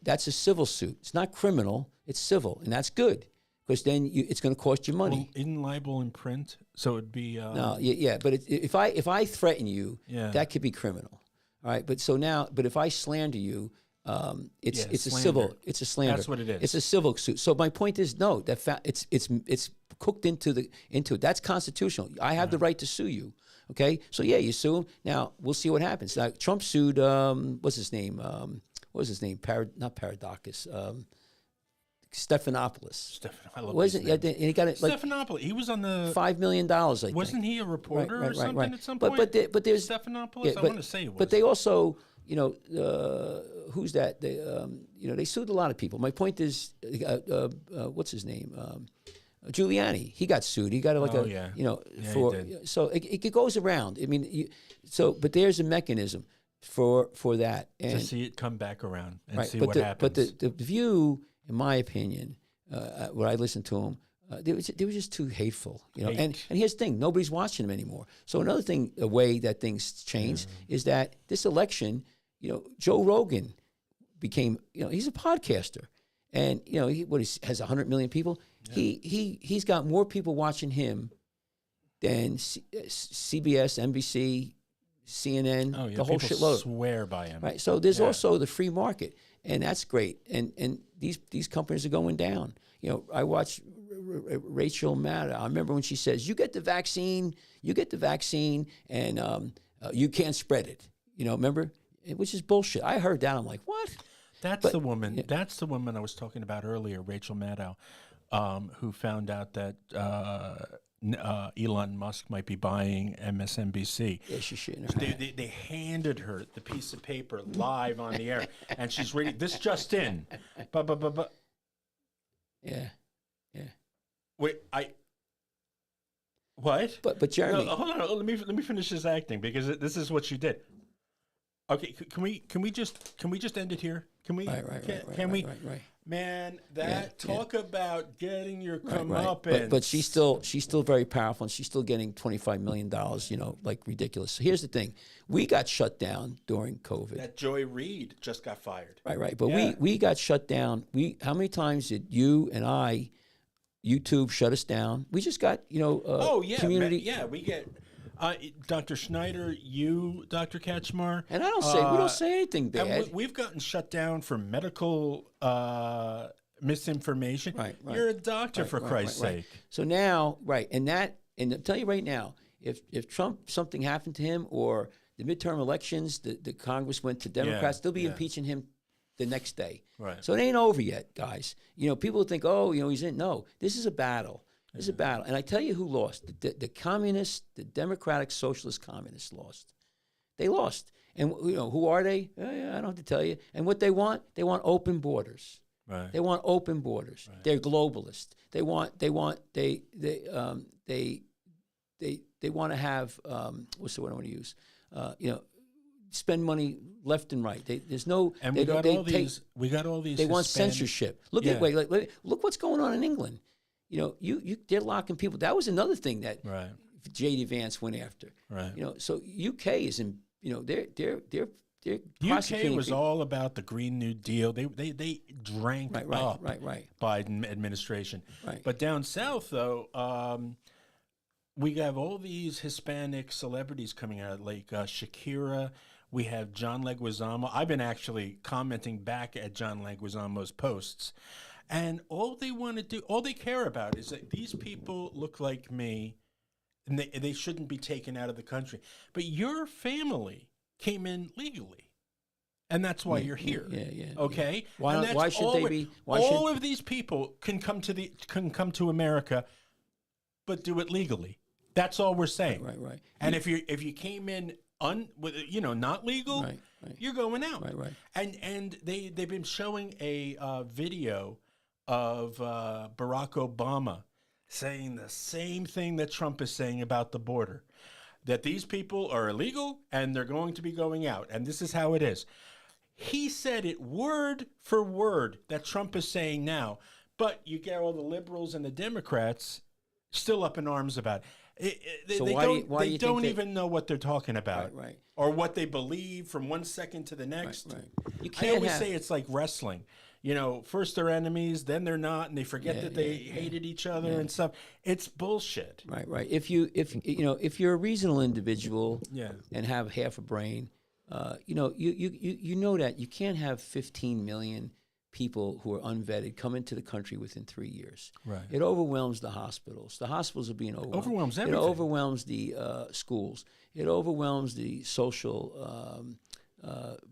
that's a civil suit. It's not criminal. It's civil, and that's good. Because then it's going to cost you money. Well, isn't libel in print? So it'd be no, yeah. But if I threaten you, that could be criminal. All right. But if I slander you, it's a civil. It's a slander. That's what it is. It's a civil suit. So my point is, no, it's cooked into it. That's constitutional. I have the right to sue you. Okay. So yeah, you sue him. Now we'll see what happens. Now Trump sued. What's his name? Not Paradakis. Stephanopoulos. Wasn't and he got it? Stephanopoulos. He was on the $5 million. I think. Wasn't he a reporter or something at some point? But there's Stephanopoulos. I want to say it was. But they also, who's that? They they sued a lot of people. My point is, what's his name? Giuliani. He got sued. He got so it goes around. I mean, but there's a mechanism for that and to see it come back around and see what happens. But the View, in my opinion, when I listened to him, they were just too hateful, And here's the thing: nobody's watching them anymore. So another thing, a way that things change is that this election, Joe Rogan became, he's a podcaster, and he has 100 million people. Yeah. He's got more people watching him than CBS, NBC, CNN, the whole shitload. Swear by him, right? So there's also the free market. And that's great. And these companies are going down. I watch Rachel Maddow. I remember when she says, you get the vaccine, and you can't spread it. Remember? Which is bullshit. I heard that. I'm like, what? That's the woman. Yeah. That's the woman I was talking about earlier, Rachel Maddow, who found out that Elon Musk might be buying MSNBC. Yeah, she's shitting her. They handed her the piece of paper live on the air, and she's reading this just in. Yeah. Wait, what? But Jeremy, no, hold on. Let me finish this acting because this is what she did. Okay, can we just end it here? Can we? Right. Man, talk about getting your comeuppance. But she's still very powerful, and she's still getting $25 million. Like ridiculous. So here's the thing: we got shut down during COVID. That Joy Reid just got fired. Right. But we got shut down. How many times did you and I, YouTube shut us down? We just got community. We get. Dr. Schneider, you, Dr. Kachmar. And we don't say anything bad. And we've gotten shut down for medical misinformation. Right. You're a doctor, for Christ's sake. So now, and I'll tell you right now, if Trump, something happened to him, or the midterm elections, the Congress went to Democrats, they'll be impeaching him the next day. Right. So it ain't over yet, guys. People think, he's in. No, this is a battle. It's a battle. And I tell you who lost. The communists, the Democratic Socialist Communists lost. They lost. And who are they? I don't have to tell you. And what they want open borders. Right. They want open borders. Right. They're globalist. They want to have what's the word I want to use? Spend money left and right. There's no. And we got all these. They Hispanic, want censorship. Look look what's going on in England. They're locking people. That was another thing that J.D. Vance went after. Right. So UK is in. They're UK was all about the Green New Deal. They drank up Biden administration. Right. But down south, though, we have all these Hispanic celebrities coming out, like Shakira. We have John Leguizamo. I've been actually commenting back at John Leguizamo's posts. And all they want to do, all they care about is that these people look like me, and they shouldn't be taken out of the country. But your family came in legally, and that's why you're here. Yeah. Okay. Why should they be? All of these people can come to America, but do it legally. That's all we're saying. Right. And if you came in not legal, you're going out. Right. And they've been showing a video of Barack Obama saying the same thing that Trump is saying about the border, that these people are illegal and they're going to be going out, and this is how it is. He said it word for word that Trump is saying now, but you get all the liberals and the Democrats still up in arms about it. They don't even know what they're talking about, right. Or what they believe from one second to the next. Right. You can't I always say it's like wrestling. You know, first they're enemies, then they're not, and they forget that they hated each other and stuff. It's bullshit. Right. If you're a reasonable individual and have half a brain, you know that you can't have 15 million people who are unvetted come into the country within 3 years. Right. It overwhelms the hospitals. The hospitals are being overwhelmed. Overwhelms everything. It overwhelms the schools. It overwhelms the social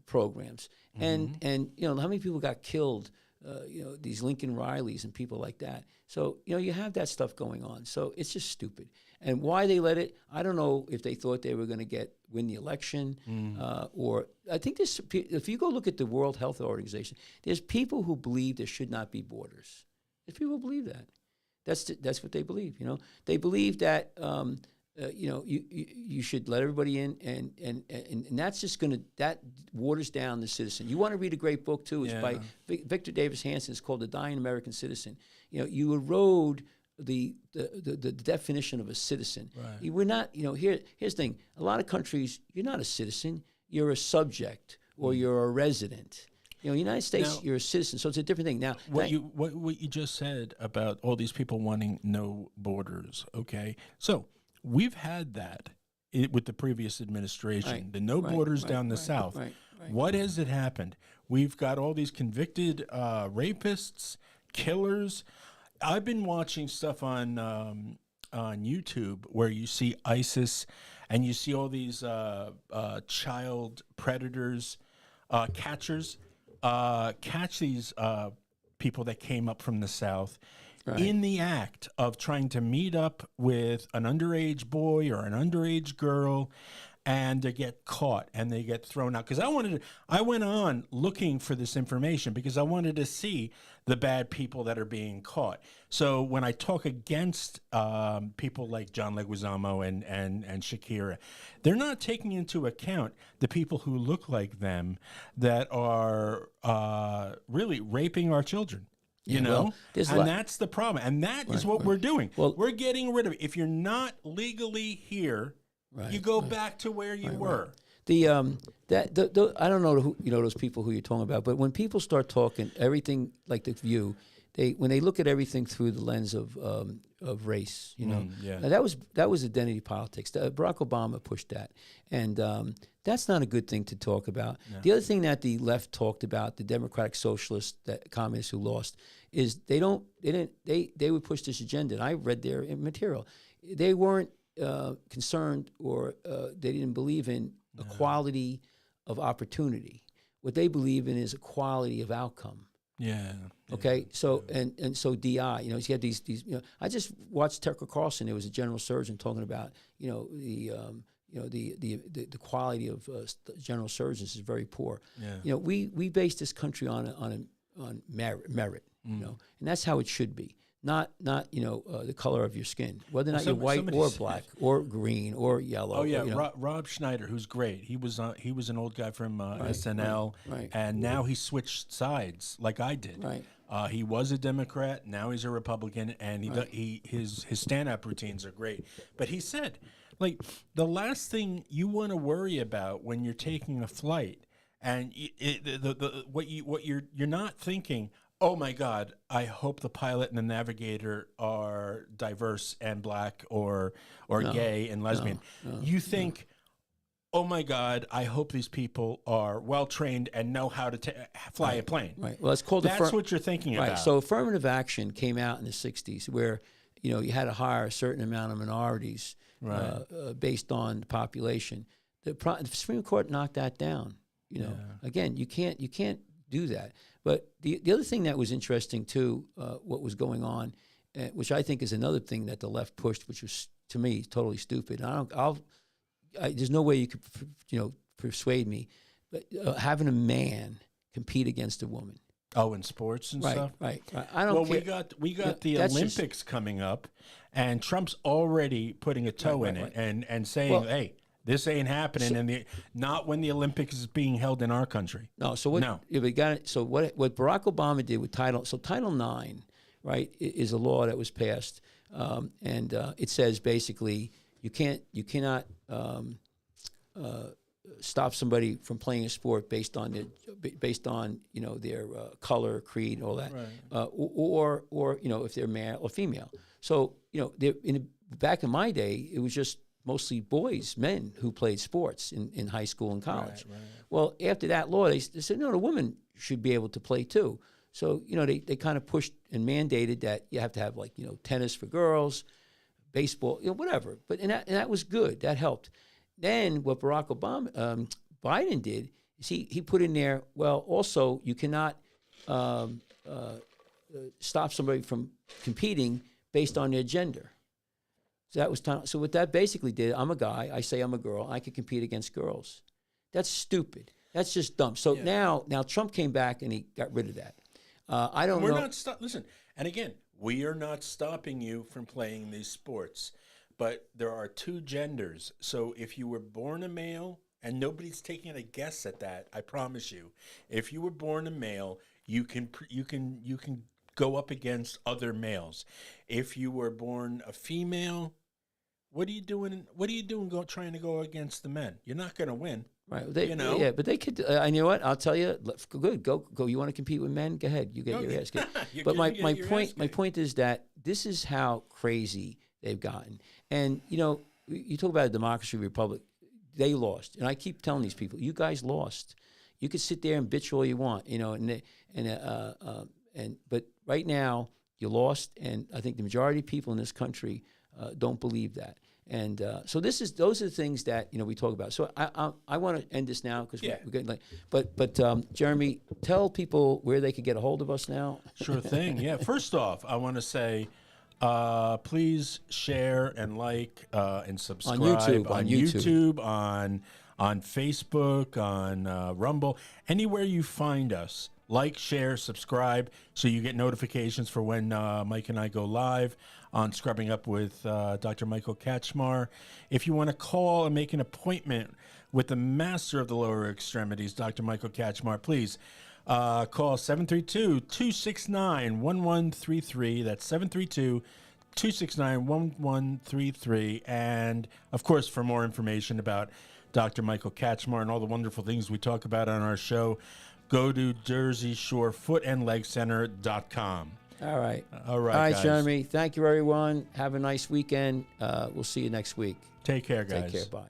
programs. And how many people got killed, these Lincoln Rileys and people like that. So, you have that stuff going on. So it's just stupid. And why they let it, I don't know if they thought they were going to win the election, or I think if you go look at the World Health Organization, there's people who believe there should not be borders. There's people who believe that. That's what they believe. They believe that you should let everybody in, and that's just that waters down the citizen. You want to read a great book too? It's by Victor Davis Hanson. It's called The Dying American Citizen. You erode the definition of a citizen. Right. We're not. Here's the thing. A lot of countries, you're not a citizen. You're a subject or you're a resident. United States, now, you're a citizen, so it's a different thing. Now, what you just said about all these people wanting no borders, okay? So we've had that with the previous administration, the no borders down the South. Right. What has it happened? We've got all these convicted rapists, killers. I've been watching stuff on YouTube where you see ISIS and you see all these child predators, catchers, catch these people that came up from the South in the act of trying to meet up with an underage boy or an underage girl, and they get caught and they get thrown out. Because I went on looking for this information because I wanted to see the bad people that are being caught. So when I talk against people like John Leguizamo and Shakira, they're not taking into account the people who look like them that are really raping our children. That's the problem. And that is what we're doing. Well, we're getting rid of it. If you're not legally here, you go back to where you were. I don't know who those people who you're talking about, but when people start talking everything like The View, when they look at everything through the lens of race, now that was identity politics. Barack Obama pushed that, and that's not a good thing to talk about. No. The other thing that the left talked about, the Democratic Socialists, the communists who lost, is they would push this agenda. And I read their material. They weren't concerned, or they didn't believe in equality of opportunity. What they believe in is equality of outcome. Yeah. Okay. So and so DI, you had these. I just watched Tucker Carlson. There was a general surgeon talking about the quality of general surgeons is very poor. Yeah. We base this country on merit. And that's how it should be. Not the color of your skin, whether or not you're white or black or green or yellow. Oh yeah, Rob Schneider, who's great. He was an old guy from SNL, and now he switched sides like I did. Right. He was a Democrat, now he's a Republican, and his stand-up routines are great. But he said, like, the last thing you want to worry about when you're taking a flight, and you're not thinking, oh my God, I hope the pilot and the navigator are diverse and black or gay and lesbian. You think, oh my God, I hope these people are well trained and know how to fly a plane. Right. Well, it's called that's what you're thinking about. Right. So affirmative action came out in the 60s where you had to hire a certain amount of minorities based on the population. The Supreme Court knocked that down. Again, you can't do that. But the other thing that was interesting too, what was going on, which I think is another thing that the left pushed, which was to me totally stupid. There's no way you could persuade me, but having a man compete against a woman. Oh, in sports and stuff. Right. I don't care. We got the Olympics coming up, and Trump's already putting a toe in it and saying, "Hey, this ain't happening." And not when the Olympics is being held in our country. No. So what? No. We got it. So what Barack Obama did with Title IX, right, is a law that was passed, and it says basically you cannot stop somebody from playing a sport based on their color, creed, all that, or if they're male or female. So back in my day, it was just mostly men who played sports in high school and college. Right. Well, after that law, they said no, the women should be able to play too. So they kind of pushed and mandated that you have to have tennis for girls, baseball, whatever. But and that was good. That helped. Then what Biden did is he put in there, well, also you cannot stop somebody from competing based on their gender. So that was so what that basically did, I'm a guy, I say I'm a girl, I can compete against girls. That's stupid. That's just dumb. So now Trump came back and he got rid of that. I don't know. We're not listen, and again, we are not stopping you from playing these sports. But there are two genders. So if you were born a male, and nobody's taking a guess at that, I promise you. If you were born a male, you can go up against other males. If you were born a female, what are you doing? Trying to go against the men? You're not going to win. Right. Yeah, but they could. And you know what? I'll tell you. Good. Go. You want to compete with men? Go ahead. You get your ass kicked. But my point is that this is how crazy they've gotten. And you talk about a democracy republic. They lost, and I keep telling these people, you guys lost. You could sit there and bitch all you want, but right now you lost, and I think the majority of people in this country don't believe that. And so those are the things that we talk about. So I want to end this now because we're getting late. But Jeremy, tell people where they could get a hold of us now. Sure thing. Yeah. First off, I want to say, please share and like and subscribe on YouTube, on Facebook, on Rumble, anywhere you find us. Like, share, subscribe, so you get notifications for when Mike and I go live on Scrubbing Up with Dr. Michael Kachmar. If you want to call and make an appointment with the master of the lower extremities, Dr. Michael Kachmar, please call 732-269-1133. That's 732-269-1133. And, of course, for more information about Dr. Michael Kachmar and all the wonderful things we talk about on our show, go to JerseyShoreFootAndLegCenter.com. All right, guys. Jeremy. Thank you, everyone. Have a nice weekend. We'll see you next week. Take care, guys. Take care. Bye.